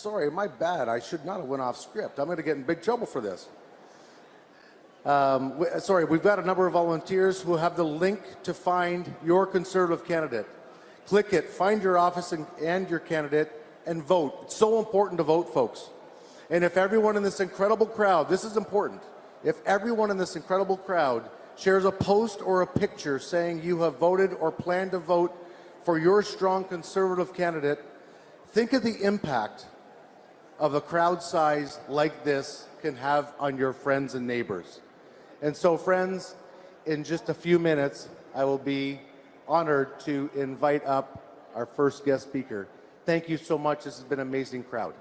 sorry, my bad. I should not have went off script. I'm going to get in big trouble for this. Sorry, we've got a number of volunteers who have the link to find your Conservative candidate. Click it, find your office and your candidate, and vote. It's so important to vote, folks. And if everyone in this incredible crowd, this is important, if everyone in this incredible crowd shares a post or a picture saying you have voted or plan to vote for your strong Conservative candidate, think of the impact of a crowd size like this can have on your friends and neighbors. And so, friends, in just a few minutes, I will be honored to invite up our first guest speaker. Thank you so much. This has been an amazing crowd.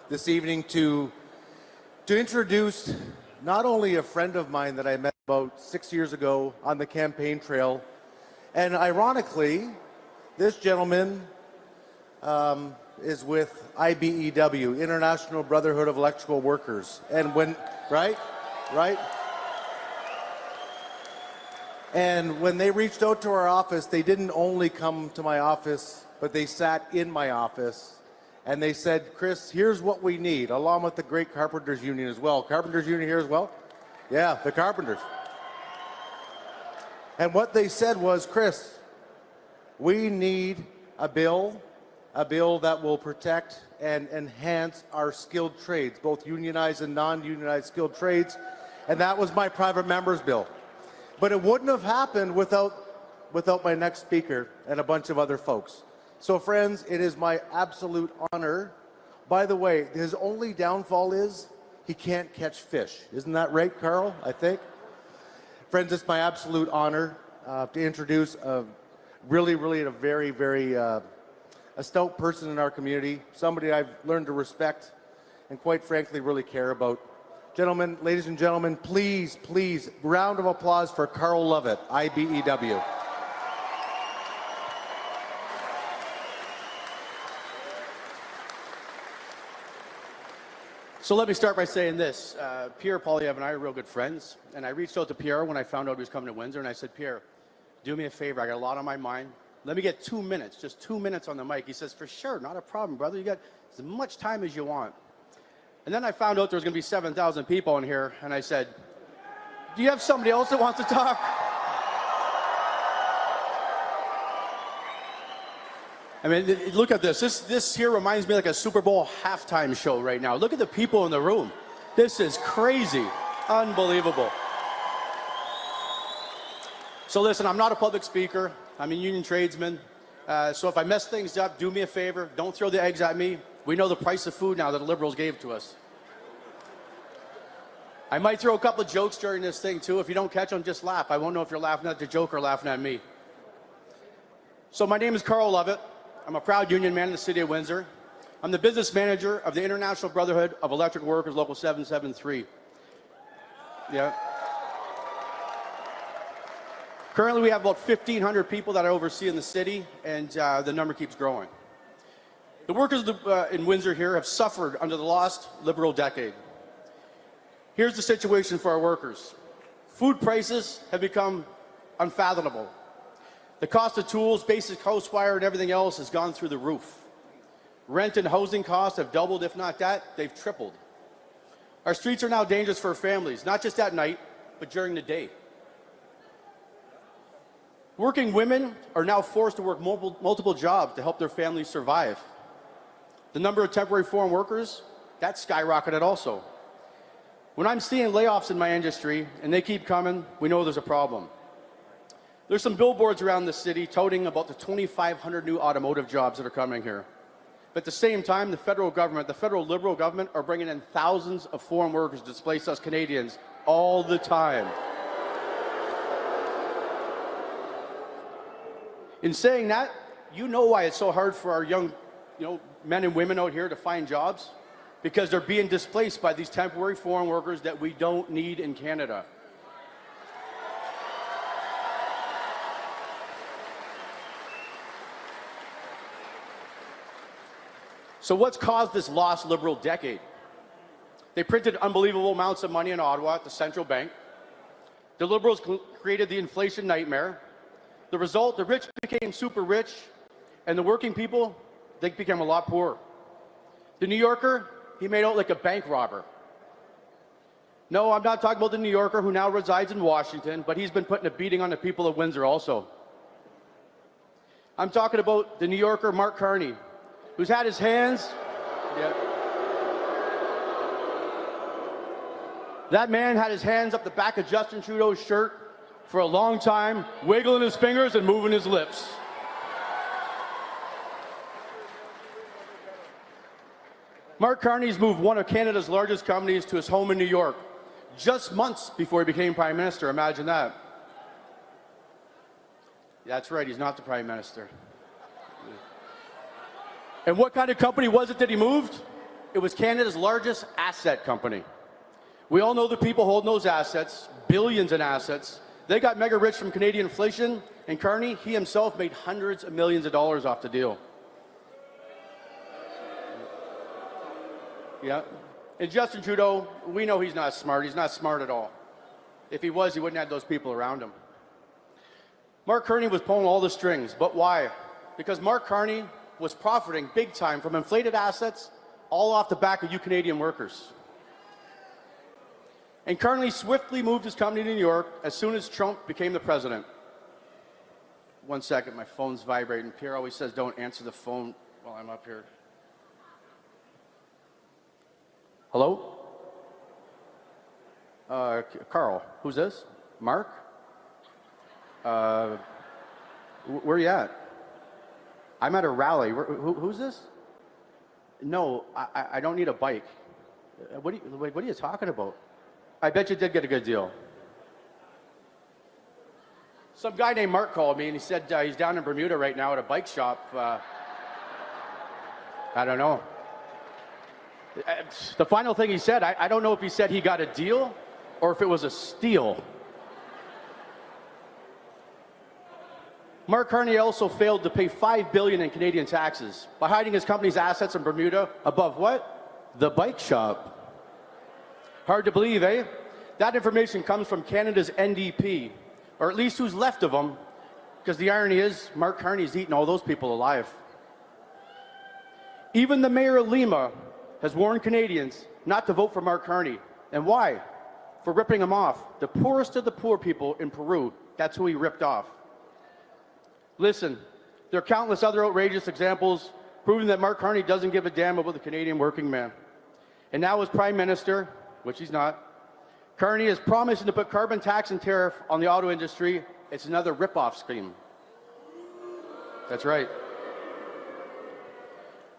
This evening to introduce not only a friend of mine that I met about 6 years ago on the campaign trail, and ironically, this gentleman is with IBEW, International Brotherhood of Electrical Workers, and right? And when they reached out to our office, they didn't only come to my office, but they sat in my office. And they said, Chris, here's what we need, along with the great Carpenters Union as well. Carpenters Union here as well? Yeah, the Carpenters. And what they said was, Chris, we need a bill that will protect and enhance our skilled trades, both unionized and non-unionized skilled trades. And that was my private member's bill. But it wouldn't have happened without my next speaker and a bunch of other folks. So friends, it is my absolute honor. By the way, his only downfall is he can't catch fish. Isn't that right, Carl, I think? Friends, it's my absolute honor to introduce a really a very a stout person in our community, somebody I've learned to respect and quite frankly really care about. Gentlemen, ladies and gentlemen, please, round of applause for Carl Lovett, IBEW. So let me start by saying this. Pierre, Poilievre, and I are real good friends. And I reached out to Pierre when I found out he was coming to Windsor, and I said, Pierre, do me a favor. I got a lot on my mind. Let me get 2 minutes, just 2 minutes on the mic. He says, for sure, not a problem, brother. You got as much time as you want. And then I found out there was going to be 7,000 people in here, and I said, do you have somebody else that wants to talk? I mean, look at this. This here reminds me like a Super Bowl halftime show right now. Look at the people in the room. This is crazy. Unbelievable. So listen, I'm not a public speaker. I'm a union tradesman. So if I mess things up, do me a favor. Don't throw the eggs at me. We know the price of food now that the Liberals gave to us. I might throw a couple of jokes during this thing too. If you don't catch them, just laugh. I won't know if you're laughing at the joke or laughing at me. So my name is Carl Lovett. I'm a proud union man in the city of Windsor. I'm the business manager of the International Brotherhood of Electric Workers, Local 773. Yeah. Currently, we have about 1,500 people that I oversee in the city, and the number keeps growing. The workers in Windsor here have suffered under the lost Liberal decade. Here's the situation for our workers. Food prices have become unfathomable. The cost of tools, basic house wire, and everything else has gone through the roof. Rent and housing costs have doubled, if not that, they've tripled. Our streets are now dangerous for families, not just at night, but during the day. Working women are now forced to work multiple jobs to help their families survive. The number of temporary foreign workers, that's skyrocketed also. When I'm seeing layoffs in my industry, and they keep coming, we know there's a problem. There's some billboards around the city touting about the 2,500 new automotive jobs that are coming here. But at the same time, the federal government, the federal Liberal government, are bringing in thousands of foreign workers to displace us Canadians all the time. In saying that, you know why it's so hard for our young men and women out here to find jobs? Because they're being displaced by these temporary foreign workers that we don't need in Canada. So what's caused this lost Liberal decade? They printed unbelievable amounts of money in Ottawa at the central bank. The Liberals created the inflation nightmare. The result, the rich became super rich, and the working people, they became a lot poorer. The New Yorker, he made out like a bank robber. No, I'm not talking about the New Yorker who now resides in Washington, but he's been putting a beating on the people of Windsor also. I'm talking about the New Yorker, Mark Carney, who's had his hands... Yeah. That man had his hands up the back of Justin Trudeau's shirt for a long time, wiggling his fingers and moving his lips. Mark Carney's moved one of Canada's largest companies to his home in New York, just months before he became Prime Minister. Imagine that. That's right, he's not the Prime Minister. And what kind of company was it that he moved? It was Canada's largest asset company. We all know the people holding those assets, billions in assets. They got mega rich from Canadian inflation, and Carney, he himself made hundreds of millions of dollars off the deal. Yeah. And Justin Trudeau, we know he's not smart. He's not smart at all. If he was, he wouldn't have those people around him. Mark Carney was pulling all the strings, but why? Because Mark Carney was profiting big time from inflated assets all off the back of you Canadian workers. And Carney swiftly moved his company to New York as soon as Trump became the president. 1 second, my phone's vibrating. Pierre always says don't answer the phone while I'm up here. Hello? Carl, who's this? Mark? Where are you at? I'm at a rally. Who's this? No, I don't need a bike. What are you talking about? I bet you did get a good deal. Some guy named Mark called me and he said he's down in Bermuda right now at a bike shop. I don't know. The final thing he said, I don't know if he said he got a deal or if it was a steal. Mark Carney also failed to pay $5 billion in Canadian taxes by hiding his company's assets in Bermuda above what? The bike shop. Hard to believe, eh? That information comes from Canada's NDP, or at least who's left of them, because the irony is Mark Carney's eaten all those people alive. Even the mayor of Lima has warned Canadians not to vote for Mark Carney. And why? For ripping him off. The poorest of the poor people in Peru, that's who he ripped off. Listen, there are countless other outrageous examples proving that Mark Carney doesn't give a damn about the Canadian working man. And now as Prime Minister, which he's not, Carney is promising to put carbon tax and tariff on the auto industry. It's another rip-off scheme. That's right.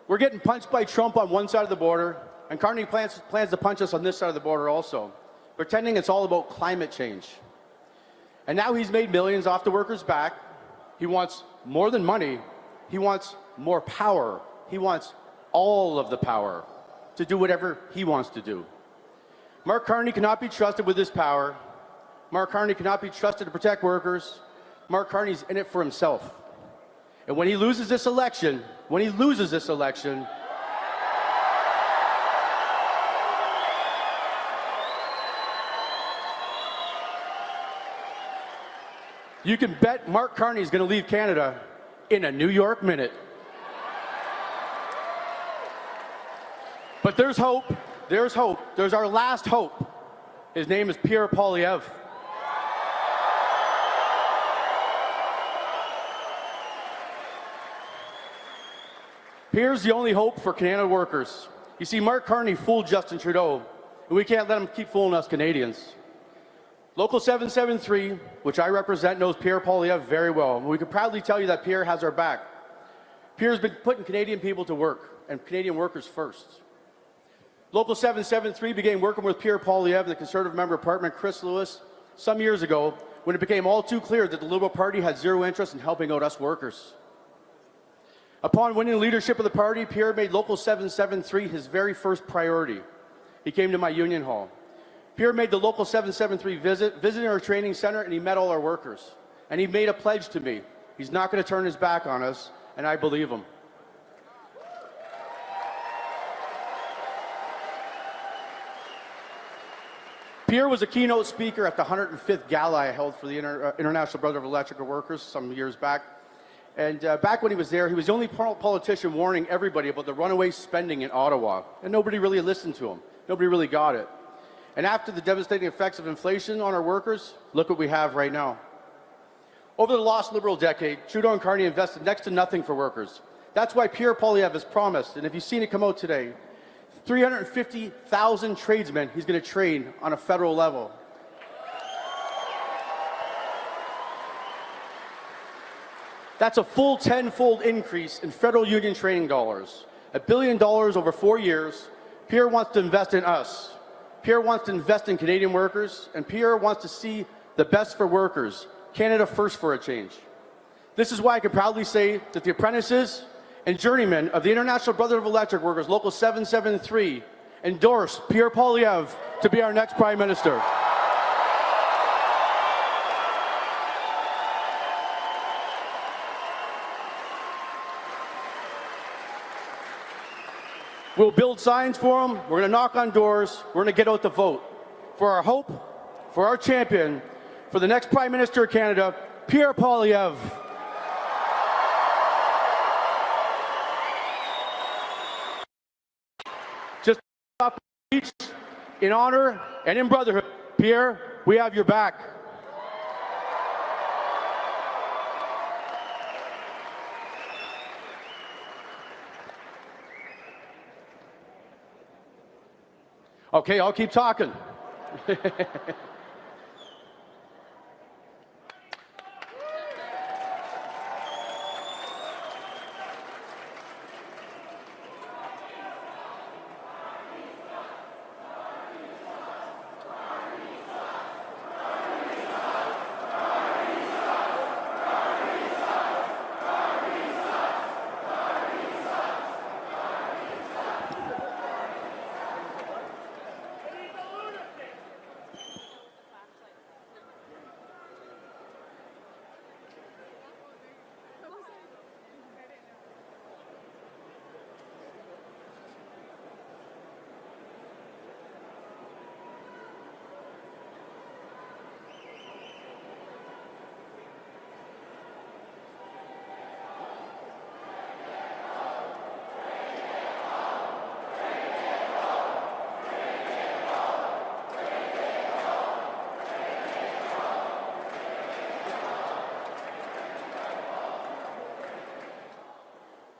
We're getting punched by Trump on one side of the border, and Carney plans to punch us on this side of the border also, pretending it's all about climate change. And now he's made millions off the workers' back. He wants more than money. He wants more power. He wants all of the power to do whatever he wants to do. Mark Carney cannot be trusted with this power. Mark Carney cannot be trusted to protect workers. Mark Carney's in it for himself. And when he loses this election, you can bet Mark Carney is going to leave Canada in a New York minute. But there's hope. There's hope. There's our last hope. His name is Pierre Poilievre. Pierre's the only hope for Canadian workers. You see, Mark Carney fooled Justin Trudeau, and we can't let him keep fooling us Canadians. Local 773, which I represent, knows Pierre Poilievre very well. And we can proudly tell you that Pierre has our back. Pierre's been putting Canadian people to work, and Canadian workers first. Local 773 began working with Pierre Poilievre and the Conservative Member of Parliament, Chris Lewis, some years ago when it became all too clear that the Liberal Party had zero interest in helping out us workers. Upon winning leadership of the party, Pierre made Local 773 his very first priority. He came to my union hall. Pierre made the Local 773 visiting our training center, and he met all our workers. And he made a pledge to me. He's not going to turn his back on us, and I believe him. Pierre was a keynote speaker at the 105th gala I held for the International Brotherhood of Electrical Workers some years back. And back when he was there, he was the only politician warning everybody about the runaway spending in Ottawa. And nobody really listened to him. Nobody really got it. And after the devastating effects of inflation on our workers, look what we have right now. Over the last Liberal decade, Trudeau and Carney invested next to nothing for workers. That's why Pierre Poilievre has promised, and if you've seen it come out today, 350,000 tradesmen he's going to train on a federal level. That's a full 10-fold increase in federal union training dollars. $1 billion over 4 years. Pierre wants to invest in us. Pierre wants to invest in Canadian workers, and Pierre wants to see the best for workers. Canada first for a change. This is why I can proudly say that the apprentices and journeymen of the International Brotherhood of Electric Workers, Local 773, endorse Pierre Poilievre to be our next Prime Minister. We'll build signs for them. We're going to knock on doors. We're going to get out the vote. For our hope, for our champion, for the next Prime Minister of Canada, Pierre Poilievre. Just off the beach, in honor and in brotherhood, Pierre, we have your back. Okay, I'll keep talking.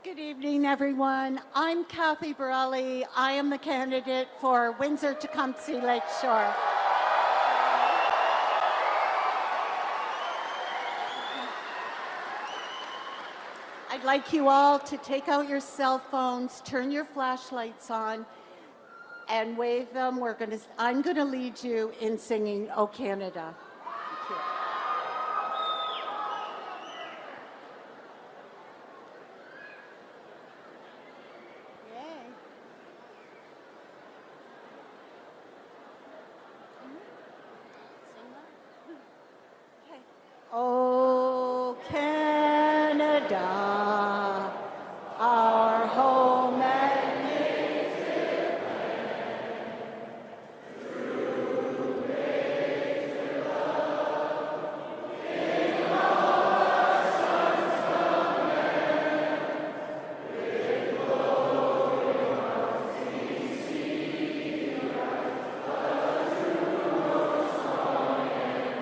Good evening, everyone. I'm Kathy Borelli. I am the candidate for Windsor Tecumseh Lakeshore. I'd like you all to take out your cell phones, turn your flashlights on, and wave them. I'm going to lead you in singing "O Canada." Thank you. O Canada, our home and native land, through grace and love, in our sons of men, with glory unceasing, a true song and free.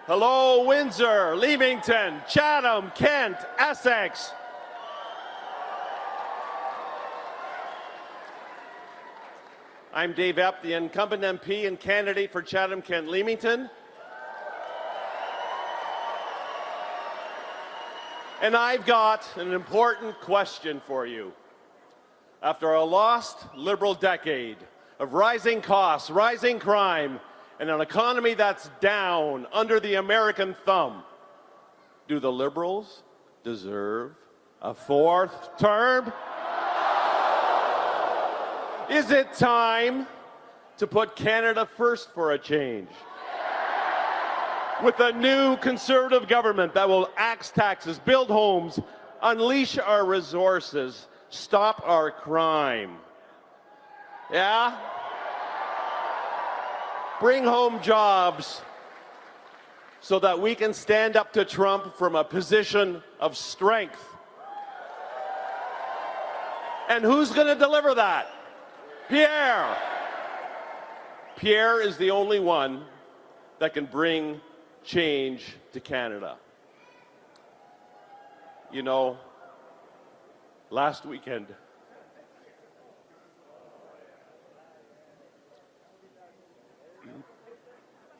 Hello, Windsor, Leamington, Chatham, Kent, Essex. I'm Dave Epp, the incumbent MP and candidate for Chatham, Kent, Leamington. And I've got an important question for you. After a lost Liberal decade of rising costs, rising crime, and an economy that's down under the American thumb, do the Liberals deserve a fourth term? Is it time to put Canada first for a change? With a new Conservative government that will axe taxes, build homes, unleash our resources, stop our crime. Yeah? Bring home jobs so that we can stand up to Trump from a position of strength. And who's going to deliver that? Pierre. Pierre is the only one that can bring change to Canada. You know, last weekend,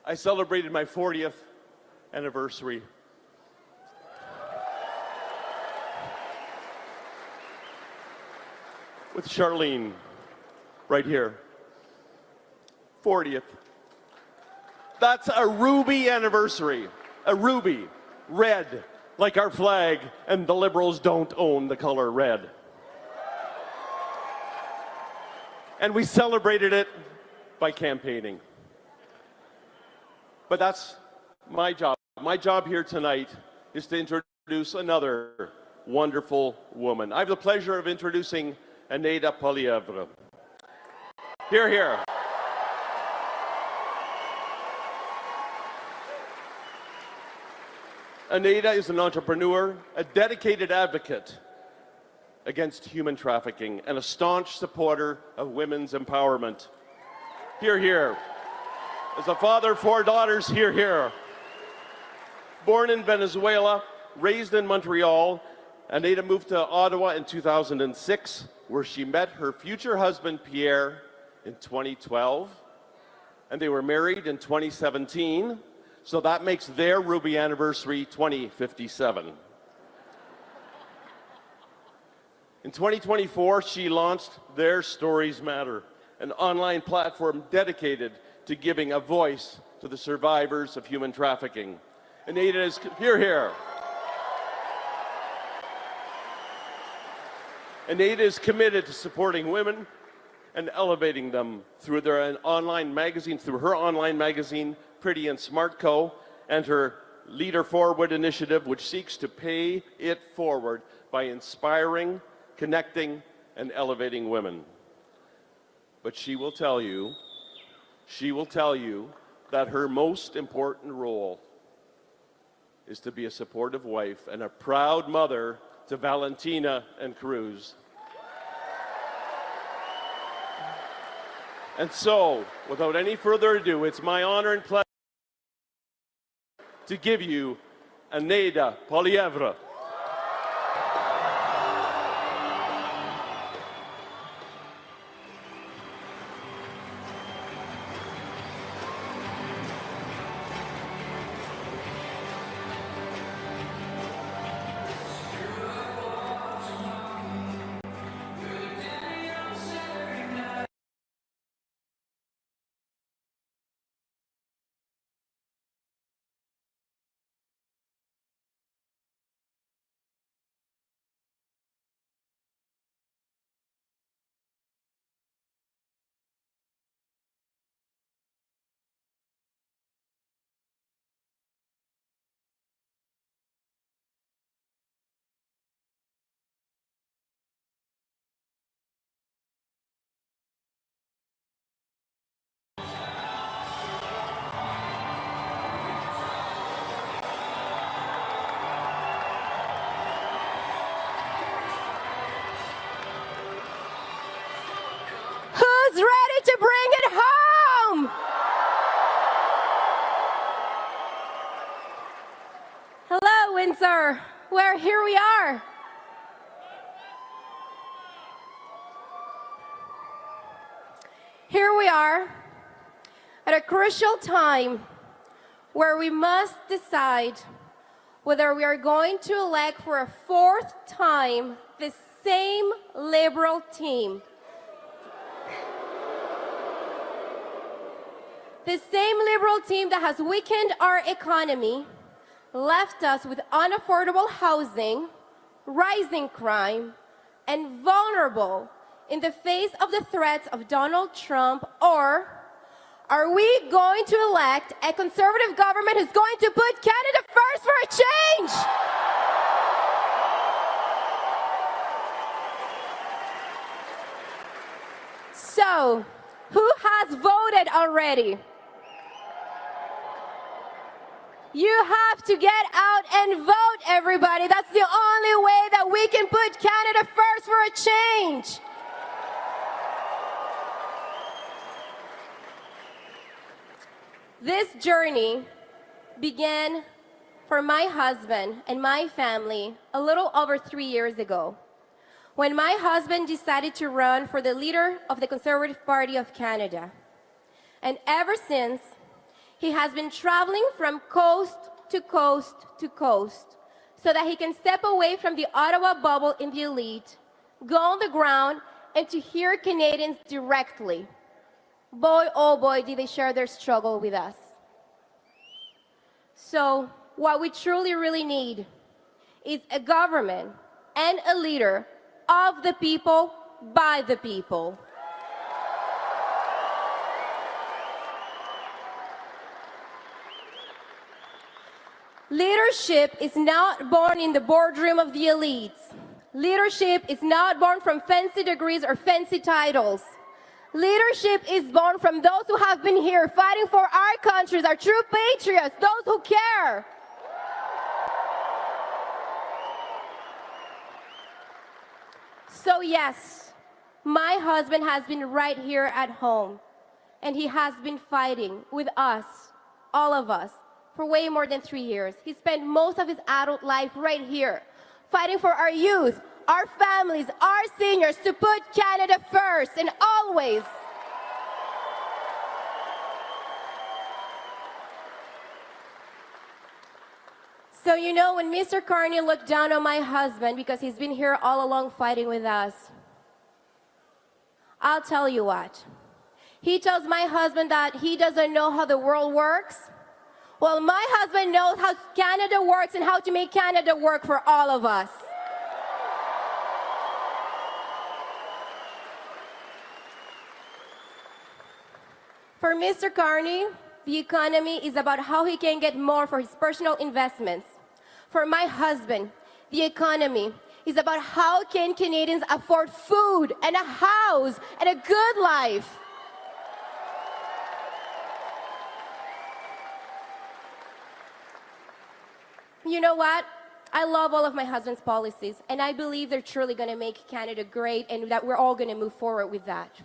I celebrated my 40th anniversary. With Charlene, right here. 40th. That's a ruby anniversary. A ruby. Red, like our flag, and the Liberals don't own the color red. And we celebrated it by campaigning. But that's my job. My job here tonight is to introduce another wonderful woman. I have the pleasure of introducing Anita Poilievre. Here, here. Anita is an entrepreneur, a dedicated advocate against human trafficking, and a staunch supporter of women's empowerment. Here, here. As a father of 4 daughters, here, here. Born in Venezuela, raised in Montreal, Anita moved to Ottawa in 2006, where she met her future husband, Pierre, in 2012. And they were married in 2017, so that makes their ruby anniversary 2057. In 2024, she launched Their Stories Matter, an online platform dedicated to giving a voice to the survivors of human trafficking. Anita is here. Anita is committed to supporting women and elevating them through her online magazine, Pretty and Smart Co., and her Leader Forward initiative, which seeks to pay it forward by inspiring, connecting, and elevating women. But she will tell you that her most important role is to be a supportive wife and a proud mother to Valentina and Cruz. And so, without any further ado, it's my honor and pleasure to give you Anita Poilievre. Who's ready to bring it home? Hello, Windsor. Here we are. Here we are at a crucial time where we must decide whether we are going to elect for a fourth time the same Liberal team. The same Liberal team that has weakened our economy, left us with unaffordable housing, rising crime, and vulnerable in the face of the threats of Donald Trump? Or are we going to elect a conservative government who's going to put Canada first for a change? So, who has voted already? You have to get out and vote, everybody. That's the only way that we can put Canada first for a change. This journey began for my husband and my family a little over 3 years ago, when my husband decided to run for the leader of the Conservative Party of Canada. And ever since, he has been traveling from coast to coast to coast so that he can step away from the Ottawa bubble in the elite, go on the ground, and to hear Canadians directly. Boy, oh boy, did they share their struggle with us. So what we truly really need is a government and a leader of the people, by the people. Leadership is not born in the boardroom of the elites. Leadership is not born from fancy degrees or fancy titles. Leadership is born from those who have been here fighting for our countries, our true patriots, those who care. So yes, my husband has been right here at home, and he has been fighting with us, all of us, for way more than 3 years. He spent most of his adult life right here, fighting for our youth, our families, our seniors, to put Canada first and always. So, you know, when Mr. Carney looked down on my husband because he's been here all along fighting with us, I'll tell you what. He tells my husband that he doesn't know how the world works. Well, my husband knows how Canada works and how to make Canada work for all of us. For Mr. Carney, the economy is about how he can get more for his personal investments. For my husband, the economy is about how can Canadians afford food and a house and a good life. You know what? I love all of my husband's policies, and I believe they're truly going to make Canada great and that we're all going to move forward with that.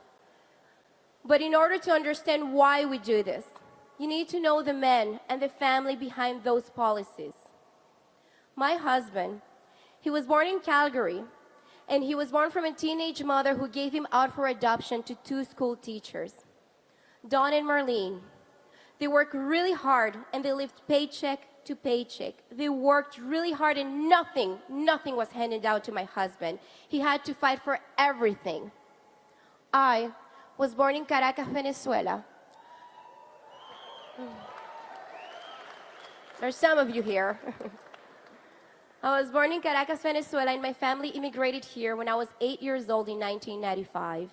But in order to understand why we do this, you need to know the men and the family behind those policies. My husband, he was born in Calgary, and he was born from a teenage mother who gave him out for adoption to 2 school teachers, Dawn and Marlene. They worked really hard, and they lived paycheck to paycheck. They worked really hard, and nothing was handed out to my husband. He had to fight for everything. I was born in Caracas, Venezuela. There's some of you here. I was born in Caracas, Venezuela, and my family immigrated here when I was 8 years old in 1995.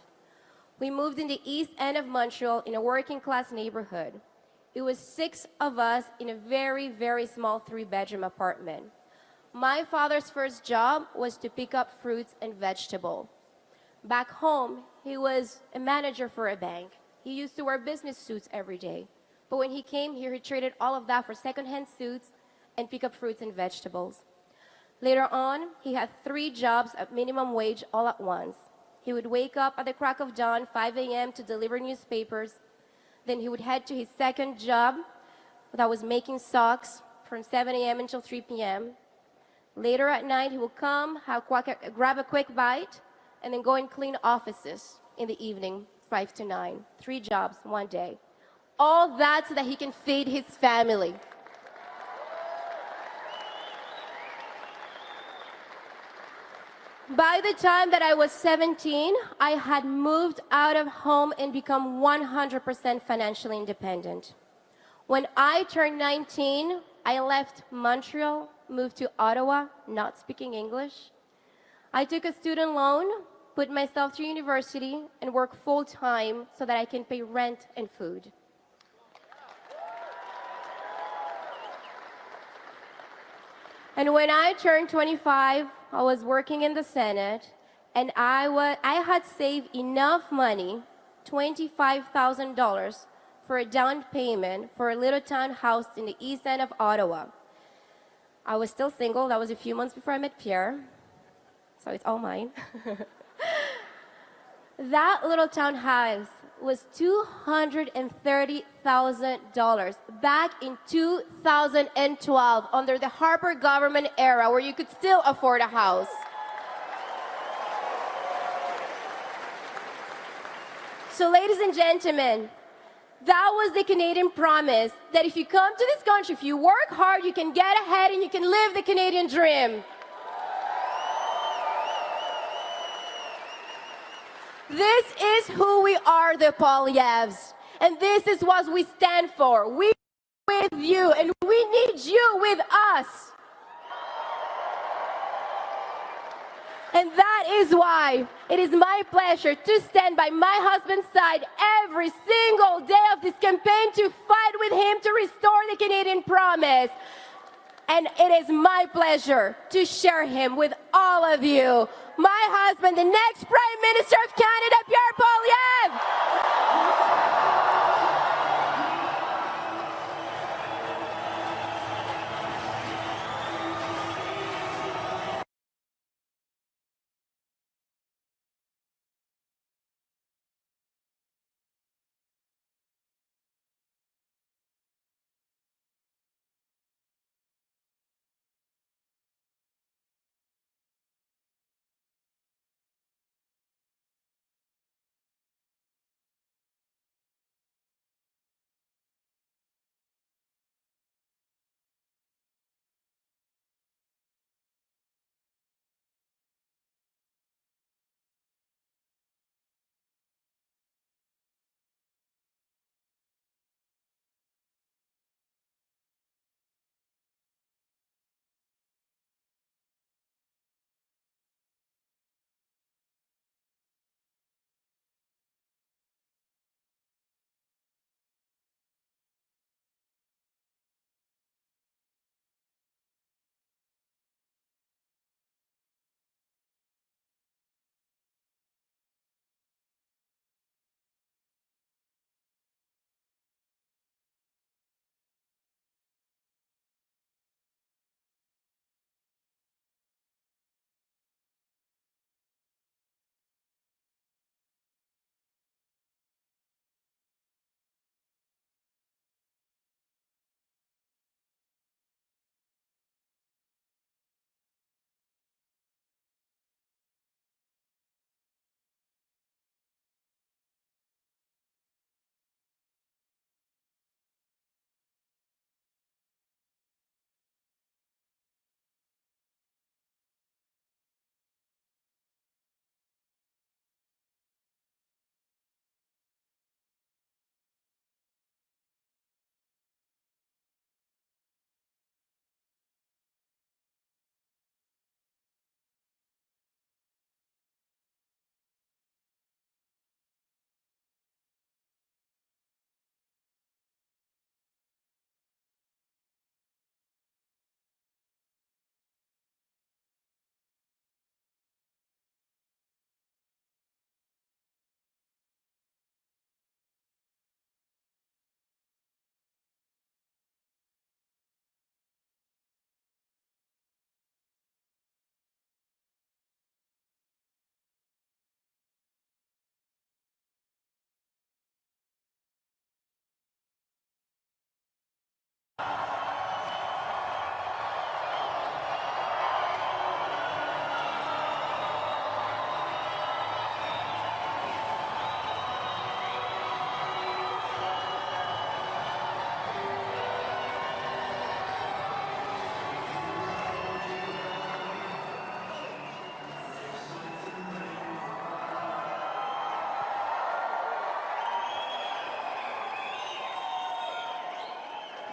We moved in the east end of Montreal in a working-class neighborhood. It was 6 of us in a very, very small 3-bedroom apartment. My father's first job was to pick up fruits and vegetables. Back home, he was a manager for a bank. He used to wear business suits every day. But when he came here, he traded all of that for secondhand suits and pick up fruits and vegetables. Later on, he had 3 jobs at minimum wage all at once. He would wake up at the crack of dawn, 5 a.m. to deliver newspapers. Then he would head to his second job that was making socks from 7 a.m. until 3 p.m. Later at night, he would come, grab a quick bite, and then go and clean offices in the evening, 5 to 9. 3 jobs, 1 day. All that so that he can feed his family. By the time that I was 17, I had moved out of home and become 100% financially independent. When I turned 19, I left Montreal, moved to Ottawa, not speaking English. I took a student loan, put myself through university, and worked full-time so that I can pay rent and food. And when I turned 25, I was working in the Senate, and I had saved enough money, $25,000, for a down payment for a little townhouse in the east end of Ottawa. I was still single. That was a few months before I met Pierre, so it's all mine. That little townhouse was $230,000 back in 2012 under the Harper government era where you could still afford a house. So ladies and gentlemen, that was the Canadian promise that if you come to this country, if you work hard, you can get ahead and you can live the Canadian dream. This is who we are, the Poilievres, and this is what we stand for. We are with you, and we need you with us. And that is why it is my pleasure to stand by my husband's side every single day of this campaign to fight with him to restore the Canadian promise. And it is my pleasure to share him with all of you. My husband, the next Prime Minister of Canada, Pierre Poilievre.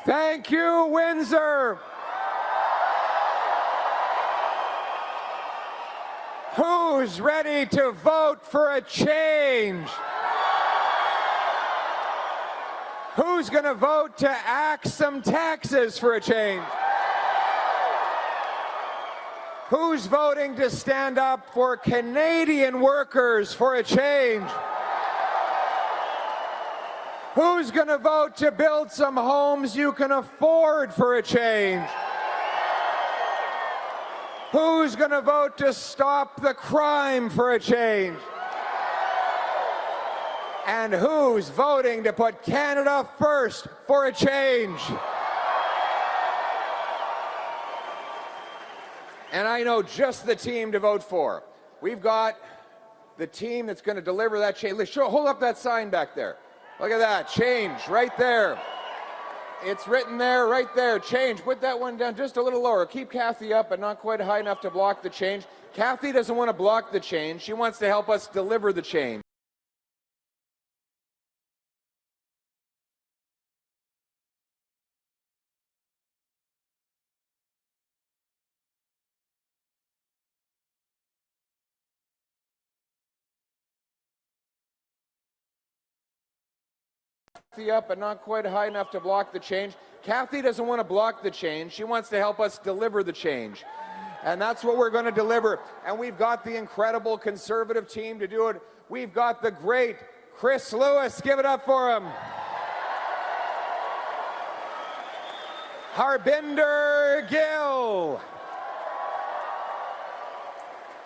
Thank you, Windsor. Who's ready to vote for a change? Who's going to vote to axe some taxes for a change? Who's voting to stand up for Canadian workers for a change? Who's going to vote to build some homes you can afford for a change? Who's going to vote to stop the crime for a change? And who's voting to put Canada first for a change? And I know just the team to vote for. We've got the team that's going to deliver that change. Let's hold up that sign back there. Look at that, change, right there. It's written there, right there, change. Put that one down just a little lower. Keep Kathy up, but not quite high enough to block the change. Kathy doesn't want to block the change. She wants to help us deliver the change. Up, but not quite high enough to block the change. Kathy doesn't want to block the change. She wants to help us deliver the change. And that's what we're going to deliver. And we've got the incredible Conservative team to do it. We've got the great Chris Lewis. Give it up for him. Harbinder Gill.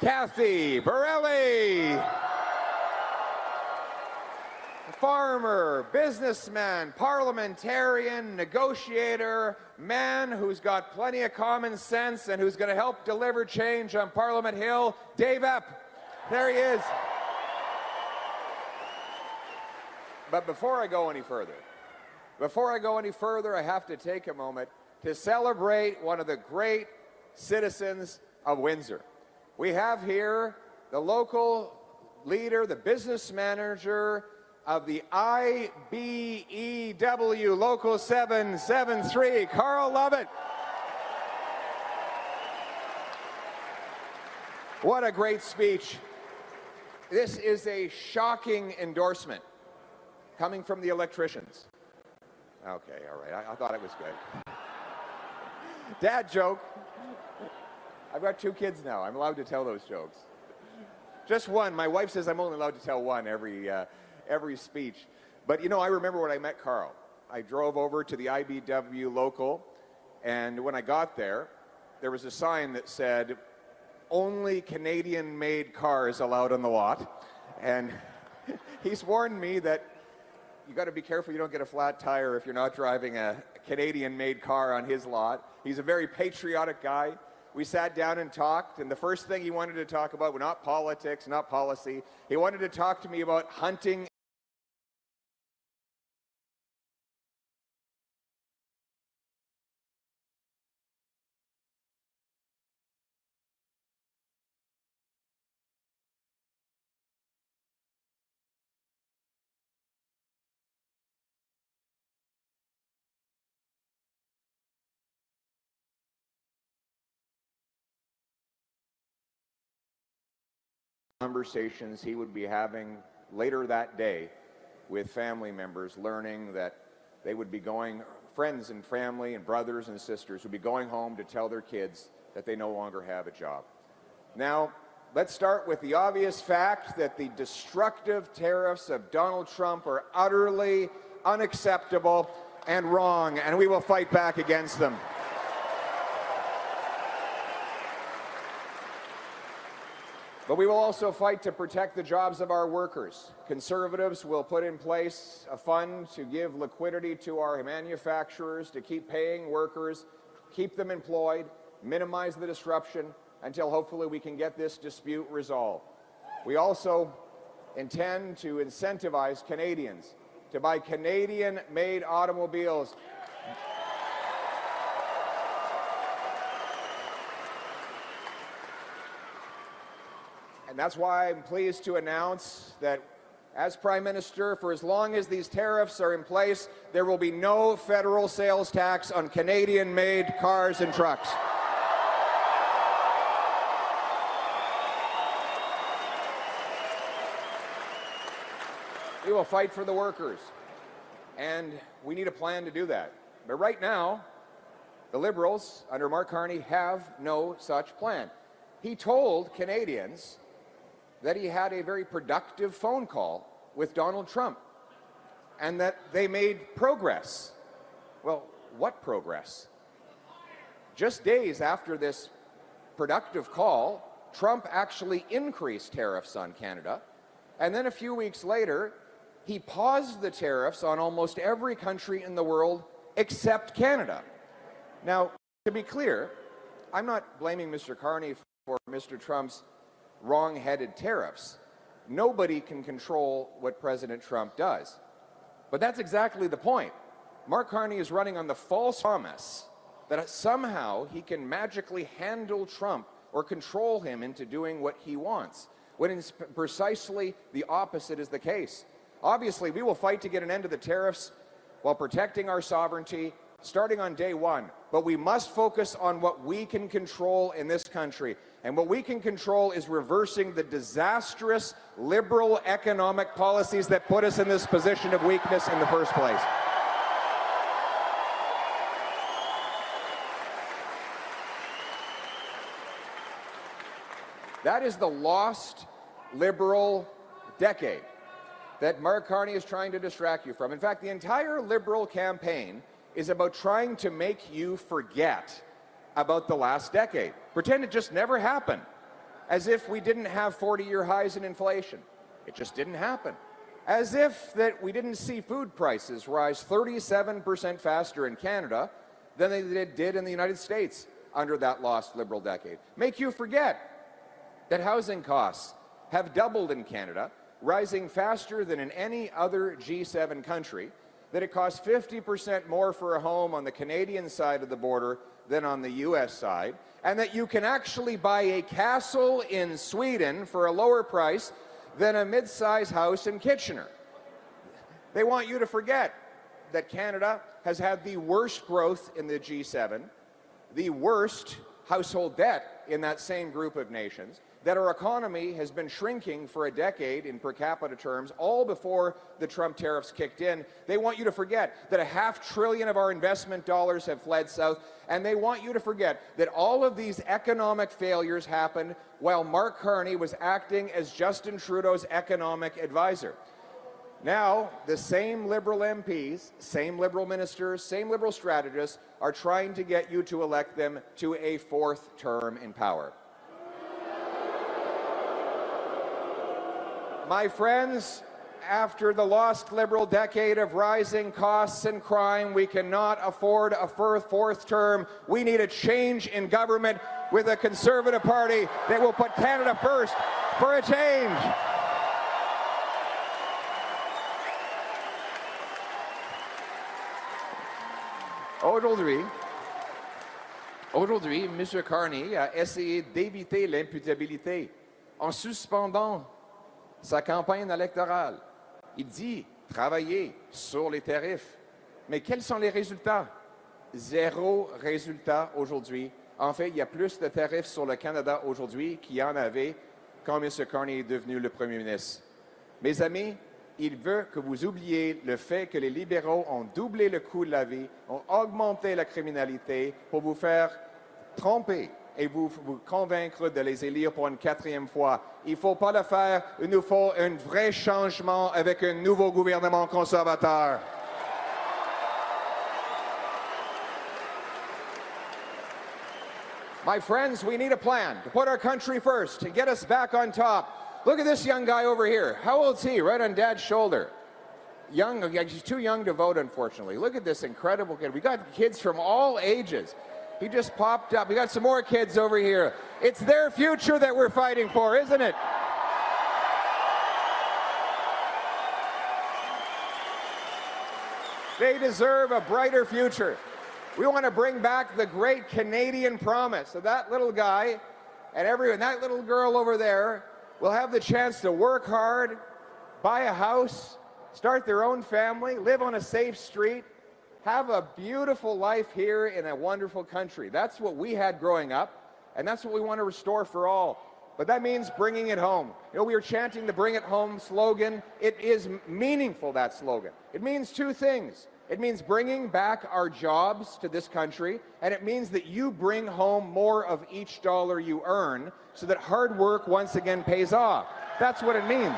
Kathy Borelli. Farmer, businessman, parliamentarian, negotiator, man who's got plenty of common sense and who's going to help deliver change on Parliament Hill, Dave Epp. There he is. But before I go any further, I have to take a moment to celebrate one of the great citizens of Windsor. We have here the local leader, the business manager of the IBEW Local 773, Carl Lovett. What a great speech. This is a shocking endorsement coming from the electricians. Okay, all right, I thought it was good. Dad joke. I've got 2 kids now. I'm allowed to tell those jokes. Just one. My wife says I'm only allowed to tell one every speech. But you know, I remember when I met Carl. I drove over to the IBW local, and when I got there, there was a sign that said, "Only Canadian-made cars allowed on the lot." And he's warned me that you got to be careful you don't get a flat tire if you're not driving a Canadian-made car on his lot. He's a very patriotic guy. We sat down and talked, and the first thing he wanted to talk about was not politics, not policy. He wanted to talk to me about hunting. Conversations he would be having later that day with family members, learning that they would be going, friends and family and brothers and sisters would be going home to tell their kids that they no longer have a job. Now, let's start with the obvious fact that the destructive tariffs of Donald Trump are utterly unacceptable and wrong, and we will fight back against them. But we will also fight to protect the jobs of our workers. Conservatives will put in place a fund to give liquidity to our manufacturers, to keep paying workers, keep them employed, minimize the disruption until hopefully we can get this dispute resolved. We also intend to incentivize Canadians to buy Canadian-made automobiles. And that's why I'm pleased to announce that as Prime Minister, for as long as these tariffs are in place, there will be no federal sales tax on Canadian-made cars and trucks. We will fight for the workers, and we need a plan to do that. But right now, the Liberals, under Mark Carney, have no such plan. He told Canadians that he had a very productive phone call with Donald Trump and that they made progress. Well, what progress? Just days after this productive call, Trump actually increased tariffs on Canada, and then a few weeks later, he paused the tariffs on almost every country in the world except Canada. Now, to be clear, I'm not blaming Mr. Carney for Mr. Trump's wrong-headed tariffs. Nobody can control what President Trump does. But that's exactly the point. Mark Carney is running on the false promise that somehow he can magically handle Trump or control him into doing what he wants, when it's precisely the opposite is the case. Obviously, we will fight to get an end to the tariffs while protecting our sovereignty, starting on day one. But we must focus on what we can control in this country. And what we can control is reversing the disastrous liberal economic policies that put us in this position of weakness in the first place. That is the lost liberal decade that Mark Carney is trying to distract you from. In fact, the entire Liberal campaign is about trying to make you forget about the last decade. Pretend it just never happened, as if we didn't have 40-year highs in inflation. It just didn't happen. As if that we didn't see food prices rise 37% faster in Canada than they did in the United States under that lost Liberal decade. Make you forget that housing costs have doubled in Canada, rising faster than in any other G7 country, that it costs 50% more for a home on the Canadian side of the border than on the US side, and that you can actually buy a castle in Sweden for a lower price than a mid-size house in Kitchener. They want you to forget that Canada has had the worst growth in the G7, the worst household debt in that same group of nations, that our economy has been shrinking for a decade in per capita terms, all before the Trump tariffs kicked in. They want you to forget that $500 billion of our investment dollars have fled south, and they want you to forget that all of these economic failures happened while Mark Carney was acting as Justin Trudeau's economic advisor. Now, the same Liberal MPs, same Liberal ministers, same Liberal strategists are trying to get you to elect them to a fourth term in power. My friends, after the lost Liberal decade of rising costs and crime, we cannot afford a fourth term. We need a change in government with a Conservative Party that will put Canada first for a change. Aujourd'hui, M. Carney a essayé d'éviter l'imputabilité en suspendant sa campagne électorale. Il dit travailler sur les tarifs. Mais quels sont les résultats? Zéro résultat aujourd'hui. En fait, il y a plus de tarifs sur le Canada aujourd'hui qu'il y en avait quand M. Carney est devenu le Premier ministre. Mes amis, il veut que vous oubliez le fait que les libéraux ont doublé le coût de la vie, ont augmenté la criminalité pour vous faire tromper et vous convaincre de les élire pour une quatrième fois. Il ne faut pas le faire. Il nous faut un vrai changement avec un nouveau gouvernement conservateur. My friends, we need a plan to put our country first, to get us back on top. Look at this young guy over here. How old is he? Right on Dad's shoulder. Young, he's too young to vote, unfortunately. Look at this incredible kid. We got kids from all ages. He just popped up. We got some more kids over here. It's their future that we're fighting for, isn't it? They deserve a brighter future. We want to bring back the great Canadian promise. So that little guy and that little girl over there will have the chance to work hard, buy a house, start their own family, live on a safe street, have a beautiful life here in a wonderful country. That's what we had growing up, and that's what we want to restore for all. But that means bringing it home. You know, we were chanting the Bring It Home slogan. It is meaningful, that slogan. It means two things. It means bringing back our jobs to this country, and it means that you bring home more of each dollar you earn so that hard work once again pays off. That's what it means.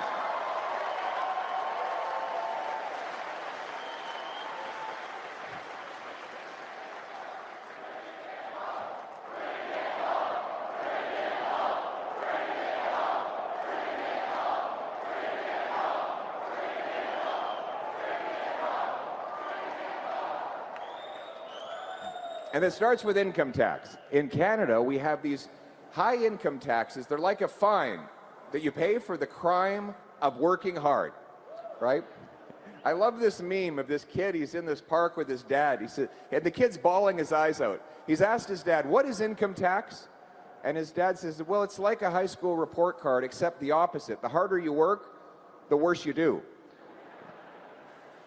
And it starts with income tax. In Canada, we have these high income taxes. They're like a fine that you pay for the crime of working hard, right? I love this meme of this kid. He's in this park with his dad. He said, and the kid's bawling his eyes out. He's asked his dad, "What is income tax?" And his dad says, "Well, it's like a high school report card, except the opposite. The harder you work, the worse you do.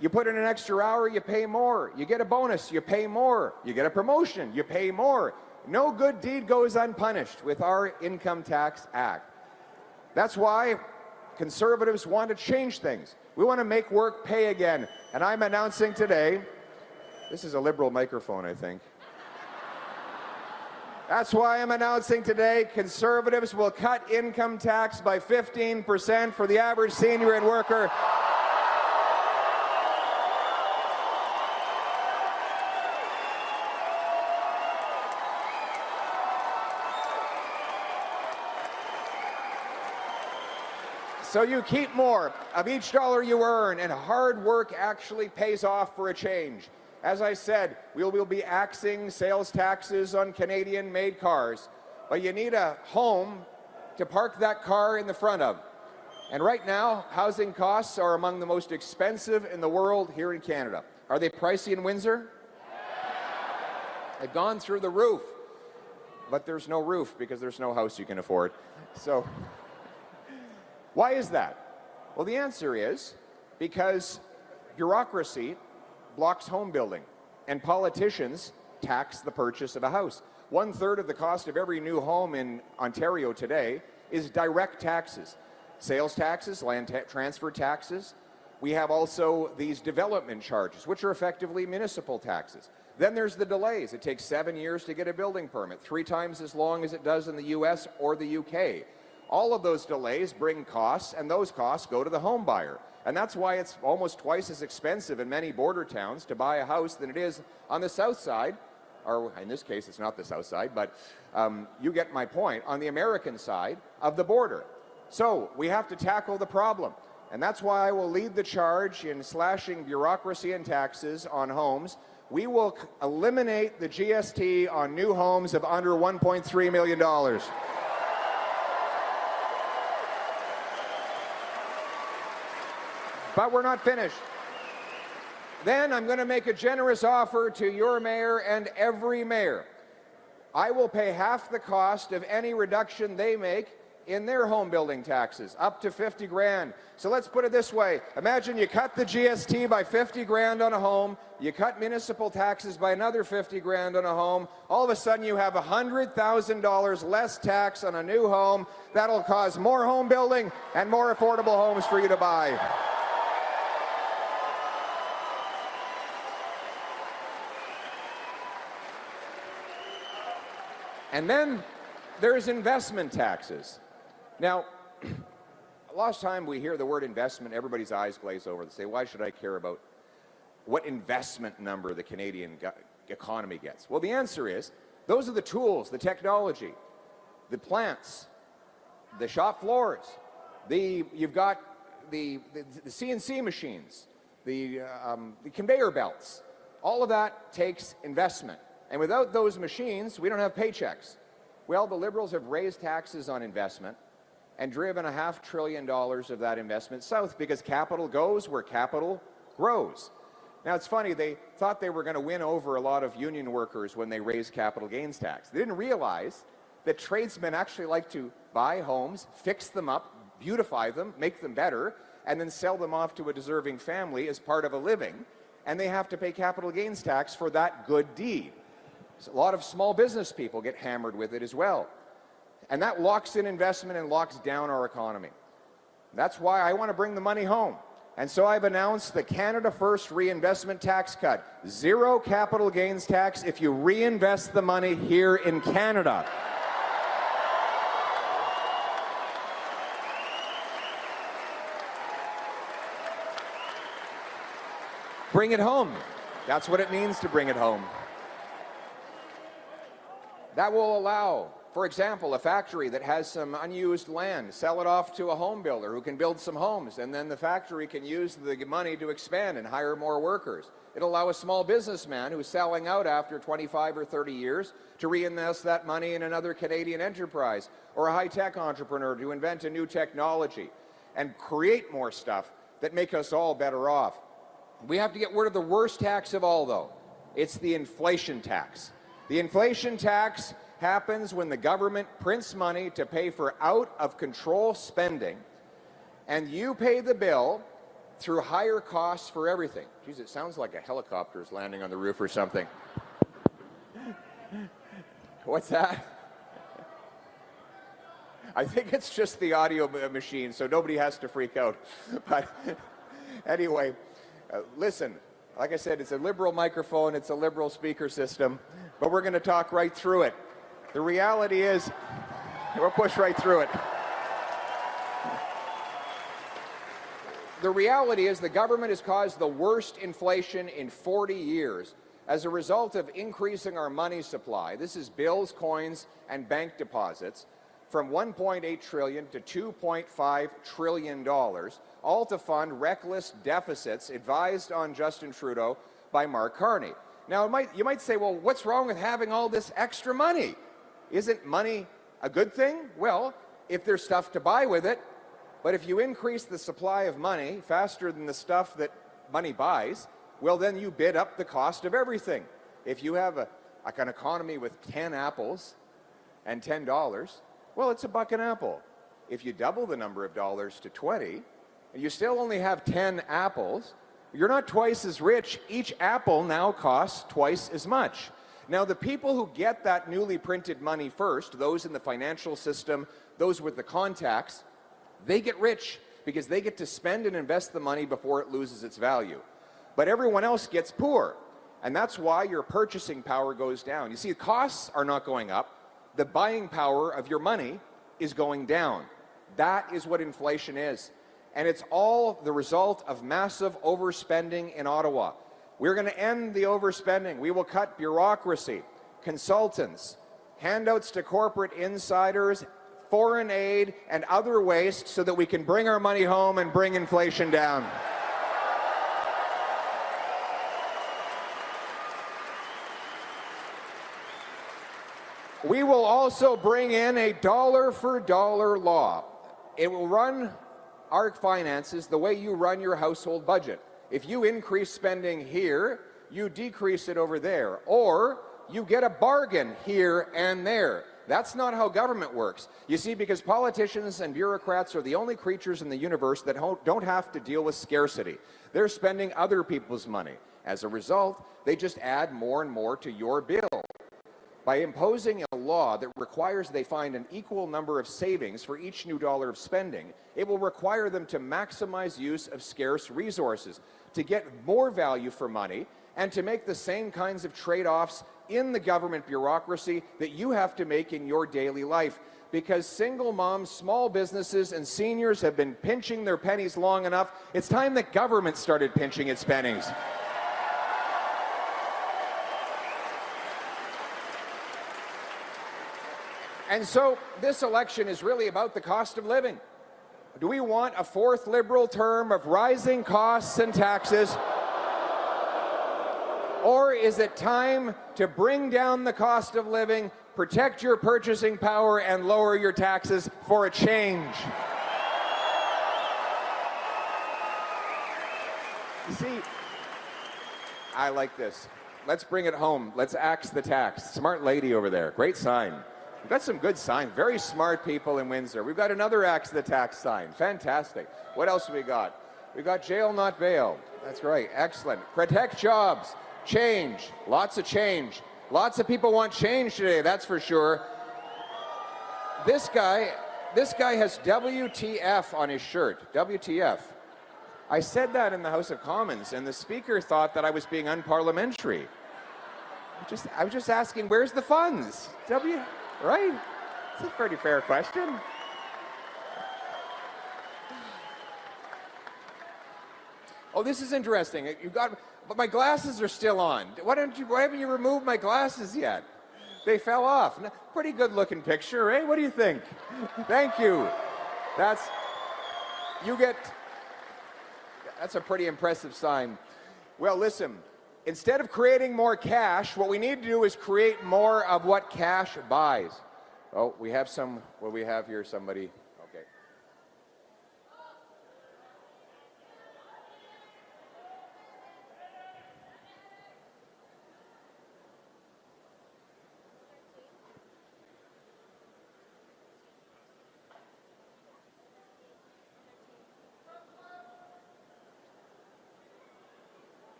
You put in an extra hour, you pay more. You get a bonus, you pay more. You get a promotion, you pay more. No good deed goes unpunished with our Income Tax Act." That's why Conservatives want to change things. We want to make work pay again. And I'm announcing today, this is a Liberal microphone, I think. That's why I'm announcing today, Conservatives will cut income tax by 15% for the average senior and worker. So you keep more of each dollar you earn, and hard work actually pays off for a change. As I said, we will be axing sales taxes on Canadian-made cars, but you need a home to park that car in the front of. And right now, housing costs are among the most expensive in the world here in Canada. Are they pricey in Windsor? They've gone through the roof, but there's no roof because there's no house you can afford. So why is that? Well, the answer is because bureaucracy blocks home building, and politicians tax the purchase of a house. 1/3 of the cost of every new home in Ontario today is direct taxes. Sales taxes, land transfer taxes. We have also these development charges, which are effectively municipal taxes. Then there's the delays. It takes 7 years to get a building permit, 3 times as long as it does in the US or the UK. All of those delays bring costs, and those costs go to the home buyer. And that's why it's almost twice as expensive in many border towns to buy a house than it is on the south side, or in this case, it's not the south side, but you get my point, on the American side of the border. So we have to tackle the problem. And that's why I will lead the charge in slashing bureaucracy and taxes on homes. We will eliminate the GST on new homes of under $1.3 million. But we're not finished. Then I'm going to make a generous offer to your mayor and every mayor. I will pay half the cost of any reduction they make in their home building taxes, up to 50 grand. So let's put it this way. Imagine you cut the GST by 50 grand on a home, you cut municipal taxes by another 50 grand on a home, all of a sudden you have $100,000 less tax on a new home. That'll cause more home building and more affordable homes for you to buy. And then there's investment taxes. Now, a lot of time we hear the word investment, everybody's eyes glaze over. They say, why should I care about what investment number the Canadian economy gets? Well, the answer is, those are the tools, the technology, the plants, the shop floors, you've got the CNC machines, the conveyor belts. All of that takes investment. And without those machines, we don't have paychecks. Well, the Liberals have raised taxes on investment and driven $500 billion of that investment south because capital goes where capital grows. Now, it's funny, they thought they were going to win over a lot of union workers when they raised capital gains tax. They didn't realize that tradesmen actually like to buy homes, fix them up, beautify them, make them better, and then sell them off to a deserving family as part of a living, and they have to pay capital gains tax for that good deed. So a lot of small business people get hammered with it as well. And that locks in investment and locks down our economy. That's why I want to bring the money home. And so I've announced the Canada First reinvestment tax cut. Zero capital gains tax if you reinvest the money here in Canada. Bring it home. That's what it means to bring it home. That will allow, for example, a factory that has some unused land, sell it off to a home builder who can build some homes, and then the factory can use the money to expand and hire more workers. It'll allow a small businessman who's selling out after 25 or 30 years to reinvest that money in another Canadian enterprise, or a high-tech entrepreneur to invent a new technology and create more stuff that make us all better off. We have to get rid of the worst tax of all, though. It's the inflation tax. The inflation tax happens when the government prints money to pay for out-of-control spending, and you pay the bill through higher costs for everything. Geez, it sounds like a helicopter's landing on the roof or something. What's that? I think it's just the audio machine, so nobody has to freak out. But anyway, listen, like I said, it's a Liberal microphone, it's a Liberal speaker system, but we're going to talk right through it. The reality is, we'll push right through it. The reality is the government has caused the worst inflation in 40 years as a result of increasing our money supply. This is bills, coins, and bank deposits from $1.8 trillion to $2.5 trillion, all to fund reckless deficits advised on Justin Trudeau by Mark Carney. Now, you might say, well, what's wrong with having all this extra money? Isn't money a good thing? Well, if there's stuff to buy with it. But if you increase the supply of money faster than the stuff that money buys, well, then you bid up the cost of everything. If you have an economy with 10 apples and $10, well, it's $1 an apple. If you double the number of dollars to 20, and you still only have 10 apples, you're not twice as rich. Each apple now costs twice as much. Now, the people who get that newly printed money first, those in the financial system, those with the contacts, they get rich because they get to spend and invest the money before it loses its value. But everyone else gets poor, and that's why your purchasing power goes down. You see, costs are not going up. The buying power of your money is going down. That is what inflation is. And it's all the result of massive overspending in Ottawa. We're going to end the overspending. We will cut bureaucracy, consultants, handouts to corporate insiders, foreign aid, and other waste so that we can bring our money home and bring inflation down. We will also bring in a dollar-for-dollar law. It will run our finances the way you run your household budget. If you increase spending here, you decrease it over there, or you get a bargain here and there. That's not how government works. You see, because politicians and bureaucrats are the only creatures in the universe that don't have to deal with scarcity. They're spending other people's money. As a result, they just add more and more to your bill. By imposing a law that requires they find an equal number of savings for each new dollar of spending, it will require them to maximize use of scarce resources, to get more value for money, and to make the same kinds of trade-offs in the government bureaucracy that you have to make in your daily life. Because single moms, small businesses, and seniors have been pinching their pennies long enough, it's time that government started pinching its pennies. And so this election is really about the cost of living. Do we want a fourth Liberal term of rising costs and taxes? Or is it time to bring down the cost of living, protect your purchasing power, and lower your taxes for a change? You see, I like this. Let's bring it home. Let's axe the tax. Smart lady over there. Great sign. We've got some good signs. Very smart people in Windsor. We've got another axe to the tax sign. Fantastic. What else have we got? We've got jail, not bail. That's right. Excellent. Protect jobs. Change. Lots of change. Lots of people want change today, that's for sure. This guy has WTF on his shirt. WTF. I said that in the House of Commons, and the Speaker thought that I was being unparliamentary. I was just asking, where's the funds? Right? It's a pretty fair question. Oh, this is interesting. But my glasses are still on. Why haven't you removed my glasses yet? They fell off. Pretty good looking picture, eh? What do you think? Thank you. That's a pretty impressive sign. Well, listen, instead of creating more cash, what we need to do is create more of what cash buys. Oh, we have we have here somebody. Okay.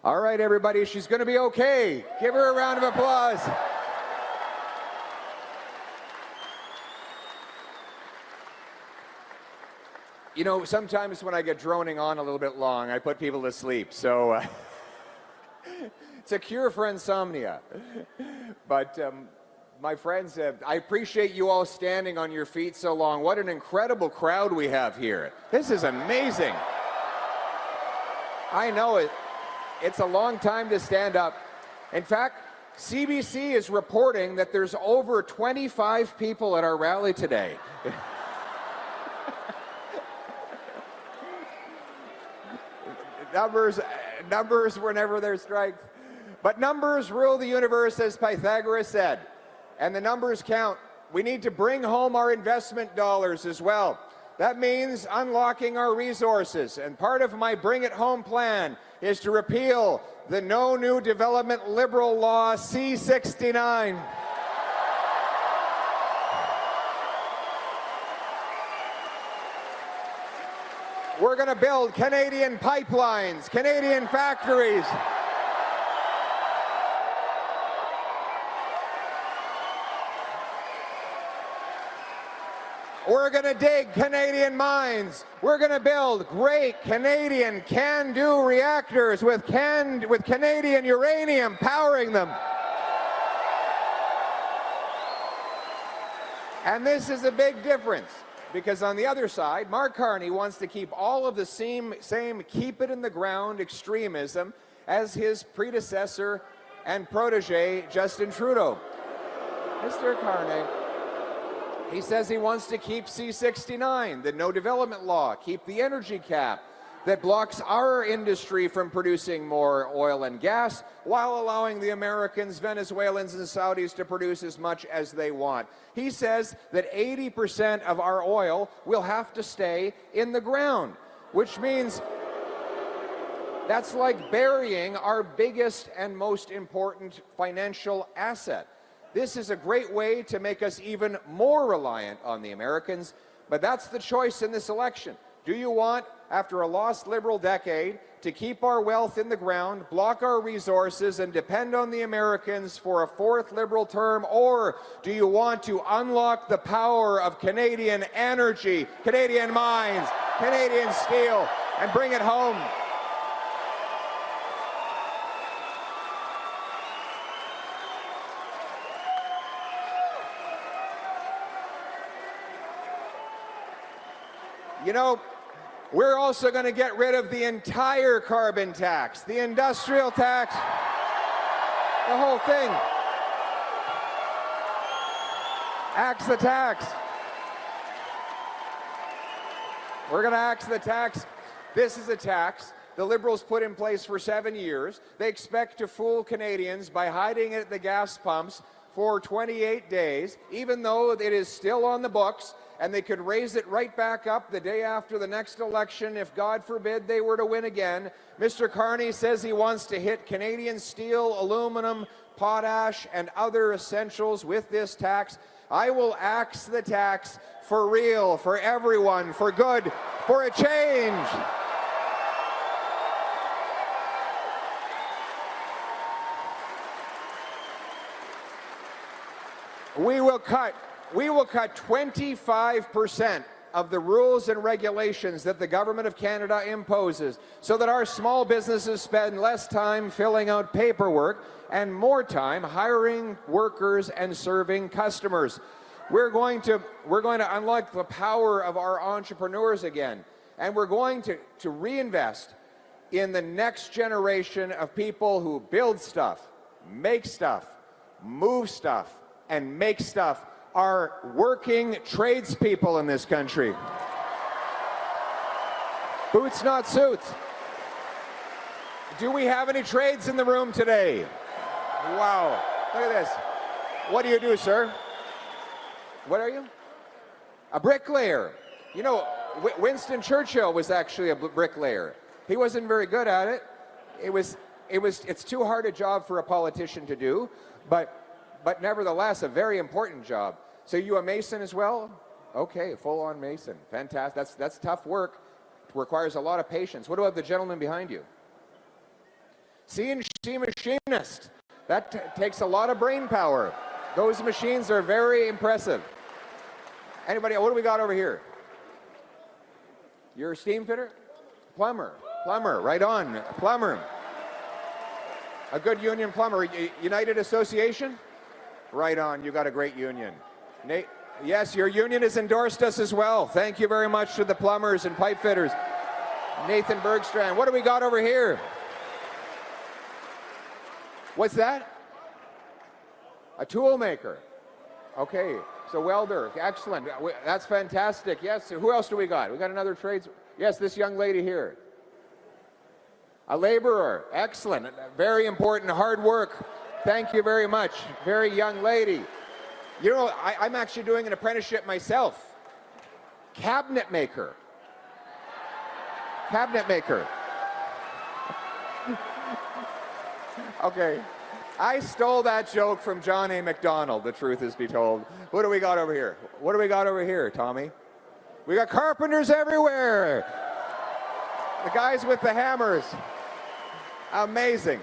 All right, everybody, she's going to be okay. Give her a round of applause. You know, sometimes when I get droning on a little bit long, I put people to sleep. So it's a cure for insomnia. But my friends, I appreciate you all standing on your feet so long. What an incredible crowd we have here. This is amazing. I know it. It's a long time to stand up. In fact, CBC is reporting that there's over 25 people at our rally today. Numbers were never their strength. But numbers rule the universe, as Pythagoras said. And the numbers count. We need to bring home our investment dollars as well. That means unlocking our resources. And part of my Bring It Home plan is to repeal the No New Development Liberal Law C-69. We're going to build Canadian pipelines, Canadian factories. We're going to dig Canadian mines. We're going to build great Canadian can-do reactors with Canadian uranium powering them. And this is a big difference, because on the other side, Mark Carney wants to keep all of the same keep it in the ground extremism as his predecessor and protege, Justin Trudeau. Mr. Carney, he says he wants to keep C-69, the no development law, keep the energy cap that blocks our industry from producing more oil and gas while allowing the Americans, Venezuelans, and Saudis to produce as much as they want. He says that 80% of our oil will have to stay in the ground, which means that's like burying our biggest and most important financial asset. This is a great way to make us even more reliant on the Americans, but that's the choice in this election. Do you want, after a lost Liberal decade, to keep our wealth in the ground, block our resources, and depend on the Americans for a fourth Liberal term? Or do you want to unlock the power of Canadian energy, Canadian mines, Canadian steel, and bring it home? You know, we're also going to get rid of the entire carbon tax, the industrial tax, the whole thing. Axe the tax. We're going to axe the tax. This is a tax the Liberals put in place for 7 years. They expect to fool Canadians by hiding it at the gas pumps for 28 days, even though it is still on the books. And they could raise it right back up the day after the next election if, God forbid, they were to win again. Mr. Carney says he wants to hit Canadian steel, aluminum, potash, and other essentials with this tax. I will axe the tax for real, for everyone, for good, for a change. We will cut 25% of the rules and regulations that the Government of Canada imposes so that our small businesses spend less time filling out paperwork and more time hiring workers and serving customers. We're going to unlock the power of our entrepreneurs again, and we're going to reinvest in the next generation of people who build stuff, make stuff, move stuff, and make stuff. Are working tradespeople in this country. Boots, not suits. Do we have any trades in the room today? Wow. Look at this. What do you do, sir? What are you? A bricklayer. You know, Winston Churchill was actually a bricklayer. He wasn't very good at it. It's too hard a job for a politician to do, but nevertheless, a very important job. So you a mason as well? Okay, full-on mason. Fantastic. That's tough work. It requires a lot of patience. What about the gentleman behind you? CNC machinist. That takes a lot of brain power. Those machines are very impressive. Anybody, what do we got over here? You're a steam fitter? Plumber, right on, plumber. A good union plumber. United Association? Right on, you got a great union. Nate, yes, your union has endorsed us as well. Thank you very much to the plumbers and pipe fitters. Nathan Bergstrand. What do we got over here? What's that? A tool maker. Okay, so welder, excellent. That's fantastic. Yes, who else do we got? We got another trades. Yes, this young lady here. A laborer, excellent. Very important, hard work. Thank you very much. Very young lady. You know, I'm actually doing an apprenticeship myself. Cabinet maker. Cabinet maker. Okay. I stole that joke from John A. MacDonald, the truth is be told. What do we got over here? What do we got over here, Tommy? We got carpenters everywhere. The guys with the hammers. Amazing.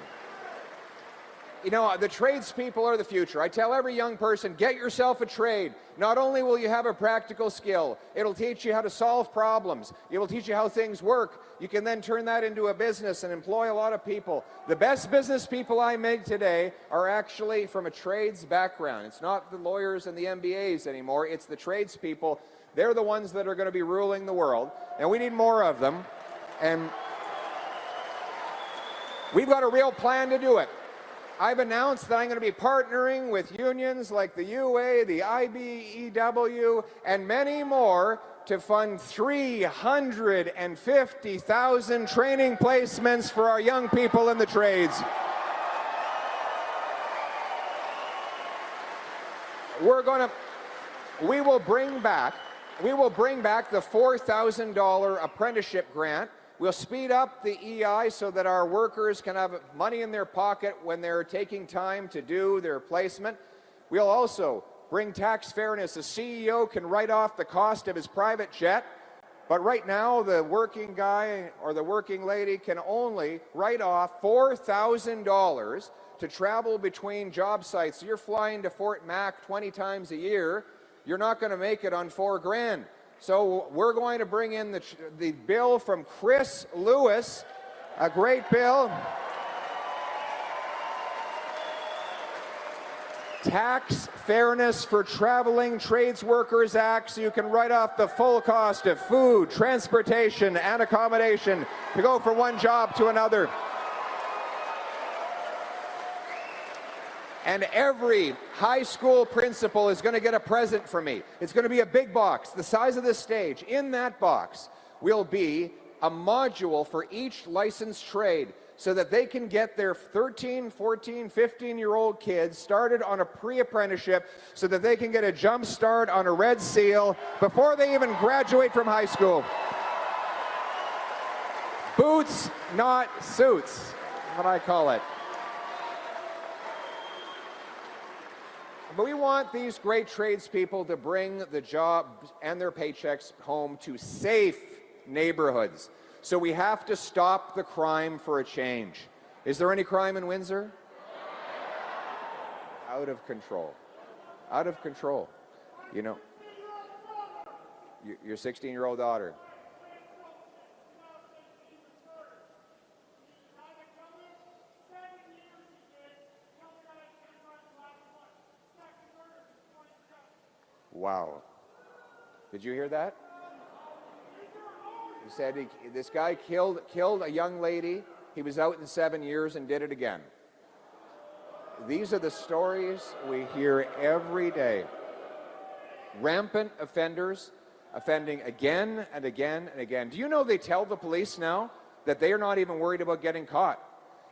You know, the tradespeople are the future. I tell every young person, get yourself a trade. Not only will you have a practical skill, it'll teach you how to solve problems. It will teach you how things work. You can then turn that into a business and employ a lot of people. The best business people I meet today are actually from a trades background. It's not the lawyers and the MBAs anymore. It's the tradespeople. They're the ones that are going to be ruling the world, and we need more of them. And we've got a real plan to do it. I've announced that I'm going to be partnering with unions like the UA, the IBEW, and many more to fund 350,000 training placements for our young people in the trades. We will bring back the $4,000 apprenticeship grant. We'll speed up the EI so that our workers can have money in their pocket when they're taking time to do their placement. We'll also bring tax fairness. A CEO can write off the cost of his private jet, but right now the working guy or the working lady can only write off $4,000 to travel between job sites. So you're flying to Fort Mac 20 times a year, you're not going to make it on $4,000. So we're going to bring in the bill from Chris Lewis, a great bill. Tax Fairness for Traveling Trades Workers Act, so you can write off the full cost of food, transportation, and accommodation to go from one job to another. And every high school principal is going to get a present from me. It's going to be a big box, the size of this stage. In that box will be a module for each licensed trade so that they can get their 13, 14, 15-year-old kids started on a pre-apprenticeship so that they can get a jump start on a Red Seal before they even graduate from high school. Boots, not suits, what I call it. But we want these great tradespeople to bring the jobs and their paychecks home to safe neighborhoods. So we have to stop the crime for a change. Is there any crime in Windsor? Out of control. Out of control. You know, your 16-year-old daughter. Wow. Did you hear that? He said this guy killed a young lady. He was out in 7 years and did it again. These are the stories we hear every day. Rampant offenders offending again and again and again. Do you know they tell the police now that they are not even worried about getting caught?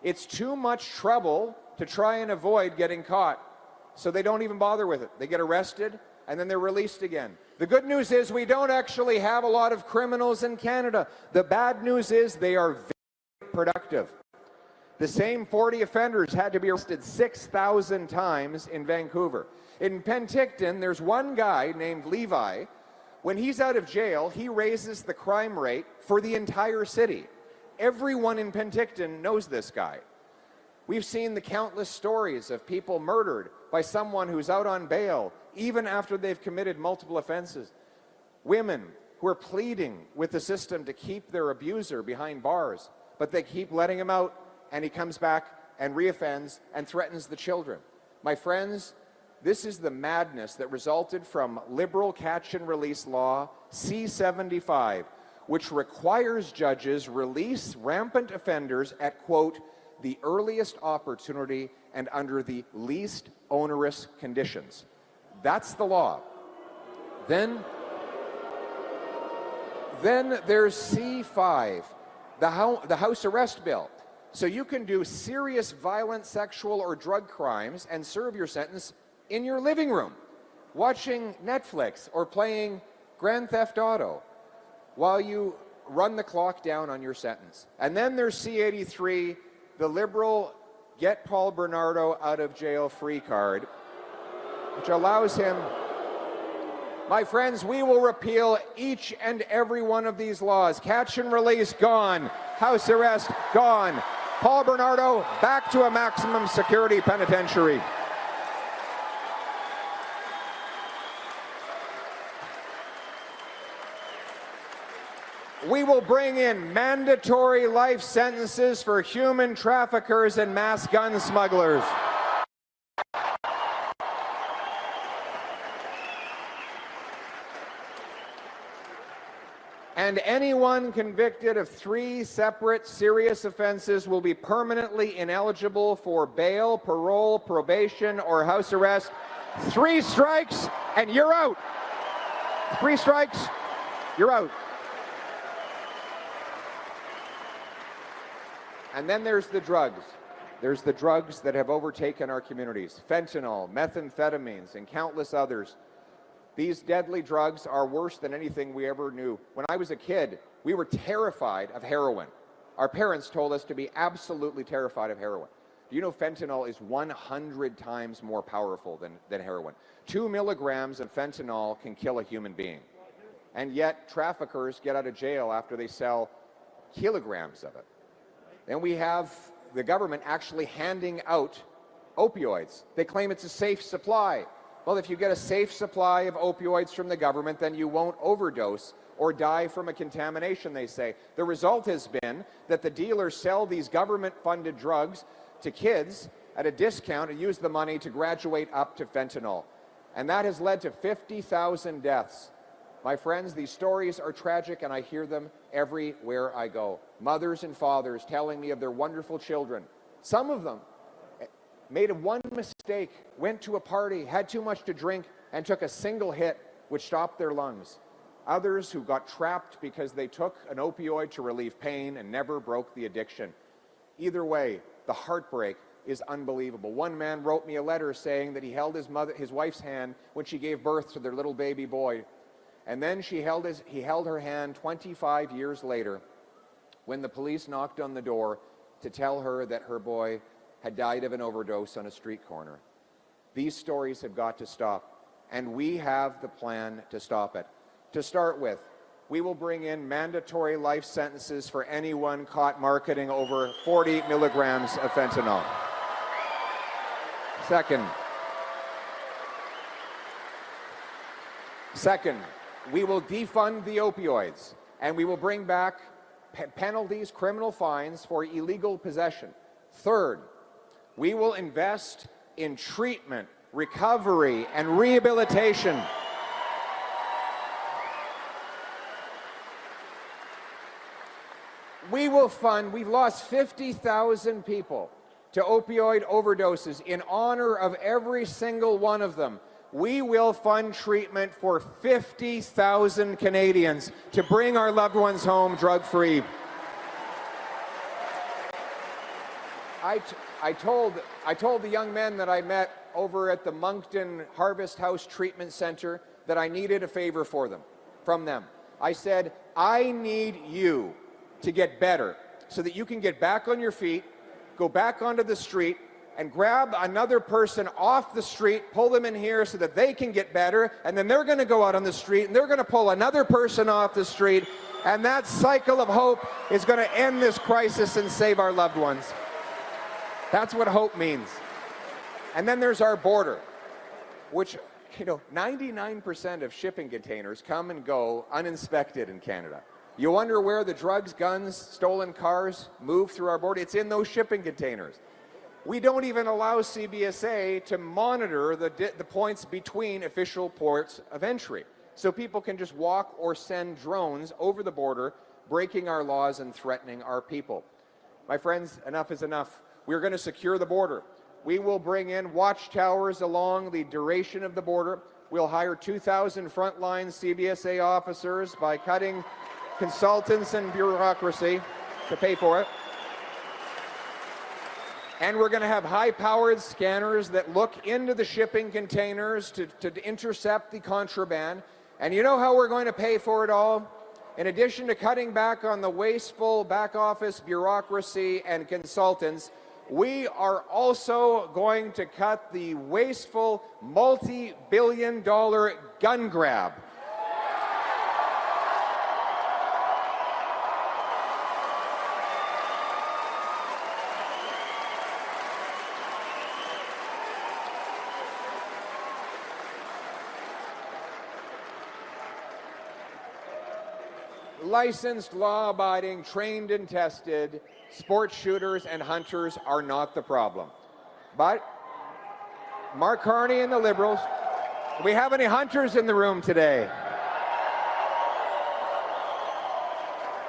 It's too much trouble to try and avoid getting caught, so they don't even bother with it. They get arrested and then they're released again. The good news is we don't actually have a lot of criminals in Canada. The bad news is they are very productive. The same 40 offenders had to be arrested 6,000 times in Vancouver. In Penticton, there's one guy named Levi. When he's out of jail, he raises the crime rate for the entire city. Everyone in Penticton knows this guy. We've seen the countless stories of people murdered by someone who's out on bail, even after they've committed multiple offenses. Women who are pleading with the system to keep their abuser behind bars, but they keep letting him out, and he comes back and reoffends and threatens the children. My friends, this is the madness that resulted from Liberal catch and release law C-75, which requires judges release rampant offenders at, quote, the earliest opportunity and under the least onerous conditions. That's the law. Then there's C-5, the house arrest bill. So you can do serious violent sexual or drug crimes and serve your sentence in your living room, watching Netflix or playing Grand Theft Auto while you run the clock down on your sentence. And then there's C-83, the Liberal get Paul Bernardo out of jail free card, which allows him. My friends, we will repeal each and every one of these laws. Catch and release, gone. House arrest, gone. Paul Bernardo, back to a maximum security penitentiary. We will bring in mandatory life sentences for human traffickers and mass gun smugglers. And anyone convicted of 3 separate serious offenses will be permanently ineligible for bail, parole, probation, or house arrest. 3 strikes, and you're out. 3 strikes, you're out. And then there's the drugs. There's the drugs that have overtaken our communities. Fentanyl, methamphetamines, and countless others. These deadly drugs are worse than anything we ever knew. When I was a kid, we were terrified of heroin. Our parents told us to be absolutely terrified of heroin. Do you know fentanyl is 100 times more powerful than heroin? 2 milligrams of fentanyl can kill a human being. And yet, traffickers get out of jail after they sell kilograms of it. Then we have the government actually handing out opioids. They claim it's a safe supply. Well, if you get a safe supply of opioids from the government, then you won't overdose or die from a contamination, they say. The result has been that the dealers sell these government-funded drugs to kids at a discount and use the money to graduate up to fentanyl. And that has led to 50,000 deaths. My friends, these stories are tragic, and I hear them everywhere I go. Mothers and fathers telling me of their wonderful children. Some of them made one mistake, went to a party, had too much to drink, and took a single hit, which stopped their lungs. Others who got trapped because they took an opioid to relieve pain and never broke the addiction. Either way, the heartbreak is unbelievable. One man wrote me a letter saying that he held his wife's hand when she gave birth to their little baby boy. And then he held her hand 25 years later when the police knocked on the door to tell her that her boy had died of an overdose on a street corner. These stories have got to stop, and we have the plan to stop it. To start with, we will bring in mandatory life sentences for anyone caught marketing over 40 milligrams of fentanyl. Second, we will defund the opioids, and we will bring back penalties, criminal fines for illegal possession. Third, we will invest in treatment, recovery, and rehabilitation. We will fund, we've lost 50,000 people to opioid overdoses. In honor of every single one of them, we will fund treatment for 50,000 Canadians to bring our loved ones home drug-free. I told the young men that I met over at the Moncton Harvest House Treatment Center that I needed a favor from them. I said, I need you to get better so that you can get back on your feet, go back onto the street, and grab another person off the street, pull them in here so that they can get better, and then they're going to go out on the street and they're going to pull another person off the street, and that cycle of hope is going to end this crisis and save our loved ones. That's what hope means. And then there's our border, which, 99% of shipping containers come and go uninspected in Canada. You wonder where the drugs, guns, stolen cars move through our border? It's in those shipping containers. We don't even allow CBSA to monitor the points between official ports of entry. So people can just walk or send drones over the border, breaking our laws and threatening our people. My friends, enough is enough. We're going to secure the border. We will bring in watchtowers along the duration of the border. We'll hire 2,000 frontline CBSA officers by cutting consultants and bureaucracy to pay for it. And we're going to have high-powered scanners that look into the shipping containers to intercept the contraband. And you know how we're going to pay for it all? In addition to cutting back on the wasteful back-office bureaucracy and consultants, we are also going to cut the wasteful multi-billion-dollar gun grab. Licensed, law-abiding, trained and tested sports shooters and hunters are not the problem. But Mark Carney and the Liberals, do we have any hunters in the room today?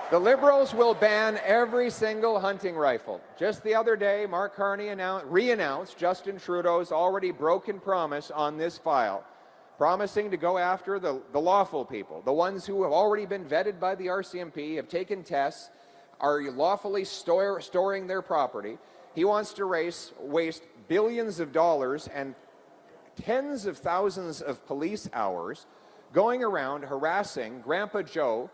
The Liberals will ban every single hunting rifle. Just the other day, Mark Carney re-announced Justin Trudeau's already broken promise on this file, promising to go after the lawful people, the ones who have already been vetted by the RCMP, have taken tests, are lawfully storing their property. He wants to waste billions of dollars and tens of thousands of police hours going around harassing Grandpa Joe,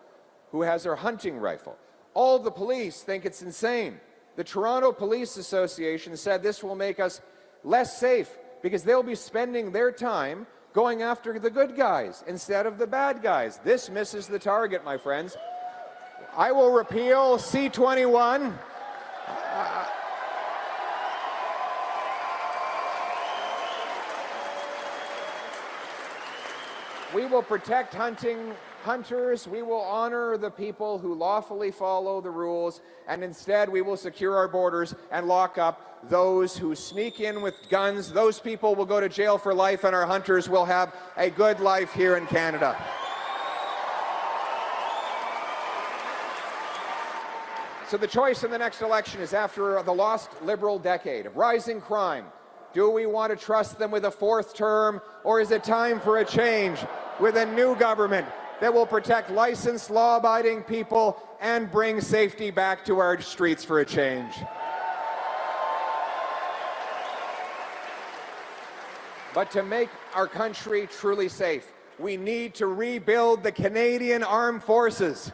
who has her hunting rifle. All the police think it's insane. The Toronto Police Association said this will make us less safe because they'll be spending their time going after the good guys instead of the bad guys. This misses the target, my friends. I will repeal C-21. We will protect hunters. We will honor the people who lawfully follow the rules, and instead we will secure our borders and lock up those who sneak in with guns. Those people will go to jail for life, and our hunters will have a good life here in Canada. So the choice in the next election is, after the lost Liberal decade of rising crime, do we want to trust them with a fourth term, or is it time for a change with a new government that will protect licensed, law-abiding people and bring safety back to our streets for a change? But to make our country truly safe, we need to rebuild the Canadian Armed Forces.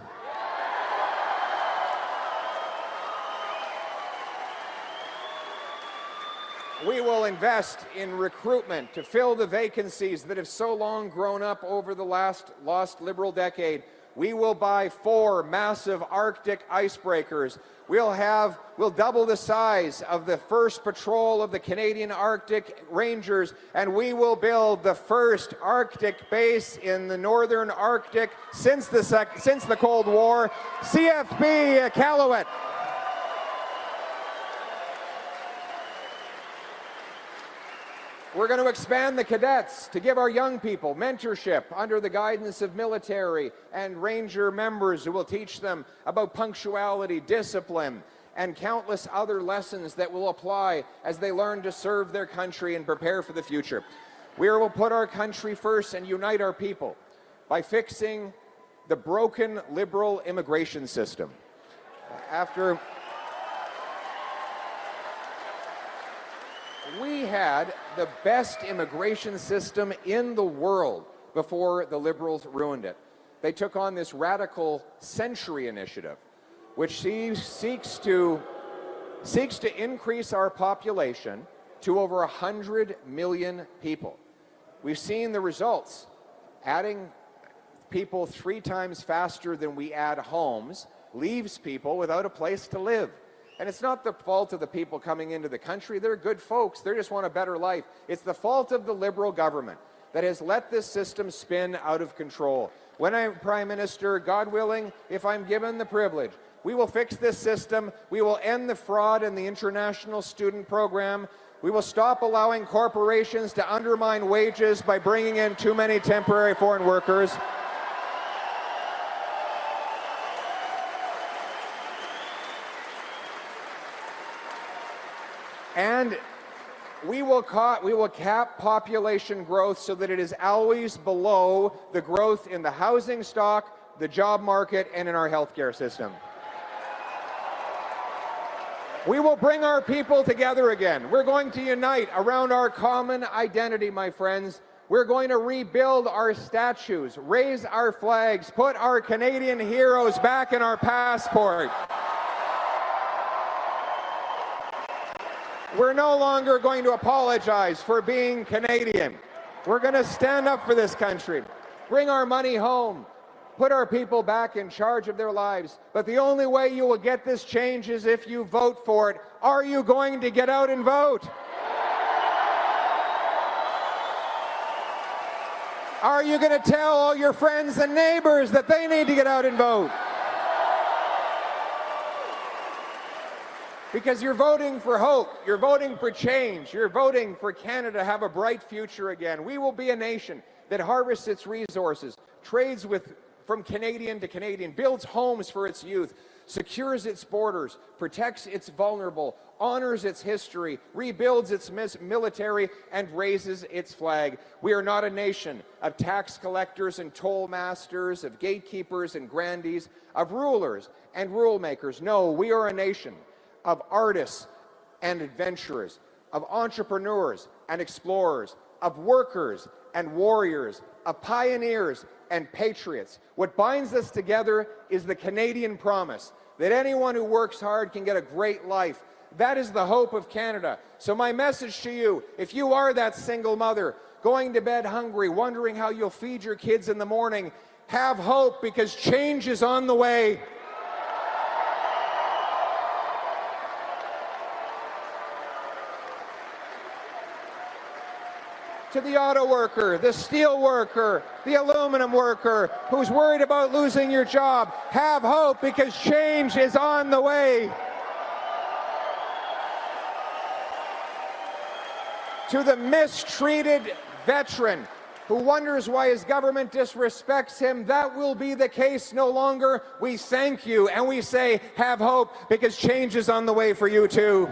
We will invest in recruitment to fill the vacancies that have so long grown up over the lost Liberal decade. We will buy 4 massive Arctic icebreakers. We'll double the size of the first patrol of the Canadian Arctic Rangers, and we will build the first Arctic base in the Northern Arctic since the Cold War, CFB Iqaluit. We're going to expand the cadets to give our young people mentorship under the guidance of military and ranger members who will teach them about punctuality, discipline, and countless other lessons that will apply as they learn to serve their country and prepare for the future. We will put our country first and unite our people by fixing the broken Liberal immigration system. We had the best immigration system in the world before the Liberals ruined it. They took on this radical Century Initiative, which seeks to increase our population to over 100 million people. We've seen the results. Adding people 3 times faster than we add homes leaves people without a place to live. And it's not the fault of the people coming into the country. They're good folks. They just want a better life. It's the fault of the Liberal government that has let this system spin out of control. When I'm Prime Minister, God willing, if I'm given the privilege, we will fix this system. We will end the fraud in the international student program. We will stop allowing corporations to undermine wages by bringing in too many temporary foreign workers. And we will cap population growth so that it is always below the growth in the housing stock, the job market, and in our healthcare system. We will bring our people together again. We're going to unite around our common identity, my friends. We're going to rebuild our statues, raise our flags, put our Canadian heroes back in our passport. We're no longer going to apologize for being Canadian. We're going to stand up for this country, bring our money home, put our people back in charge of their lives. But the only way you will get this change is if you vote for it. Are you going to get out and vote? Are you going to tell all your friends and neighbors that they need to get out and vote? Because you're voting for hope, you're voting for change, you're voting for Canada to have a bright future again. We will be a nation that harvests its resources, trades from Canadian to Canadian, builds homes for its youth, secures its borders, protects its vulnerable, honors its history, rebuilds its military, and raises its flag. We are not a nation of tax collectors and toll masters, of gatekeepers and grandees, of rulers and rule makers. No, we are a nation of artists and adventurers, of entrepreneurs and explorers, of workers and warriors, of pioneers and patriots. What binds us together is the Canadian promise that anyone who works hard can get a great life. That is the hope of Canada. So my message to you, if you are that single mother going to bed hungry, wondering how you'll feed your kids in the morning, have hope, because change is on the way. To the auto worker, the steel worker, the aluminum worker who's worried about losing your job, have hope, because change is on the way. To the mistreated veteran who wonders why his government disrespects him, that will be the case no longer. We thank you and we say, have hope, because change is on the way for you too.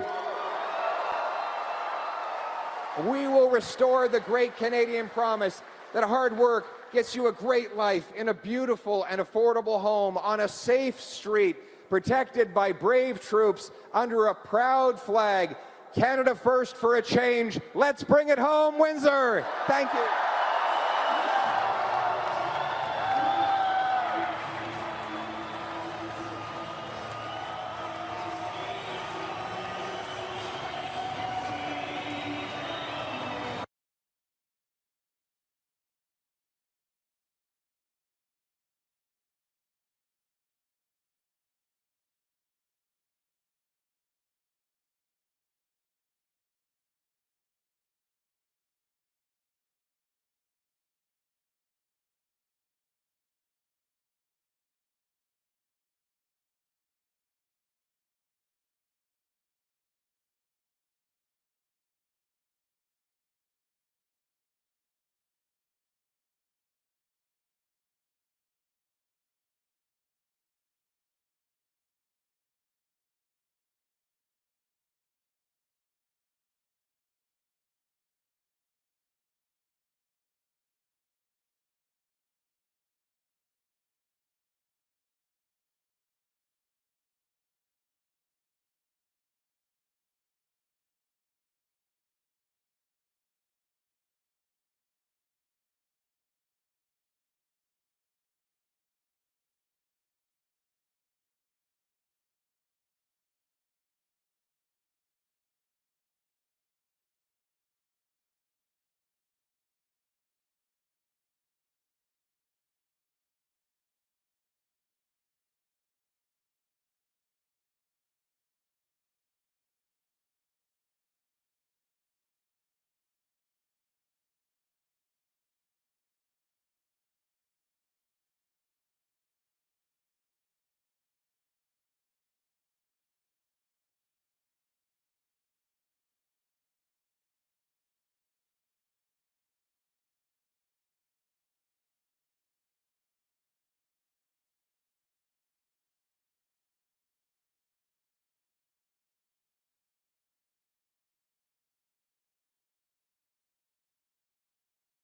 We will restore the great Canadian promise that hard work gets you a great life in a beautiful and affordable home on a safe street, protected by brave troops under a proud flag. Canada first for a change. Let's bring it home, Windsor. Thank you.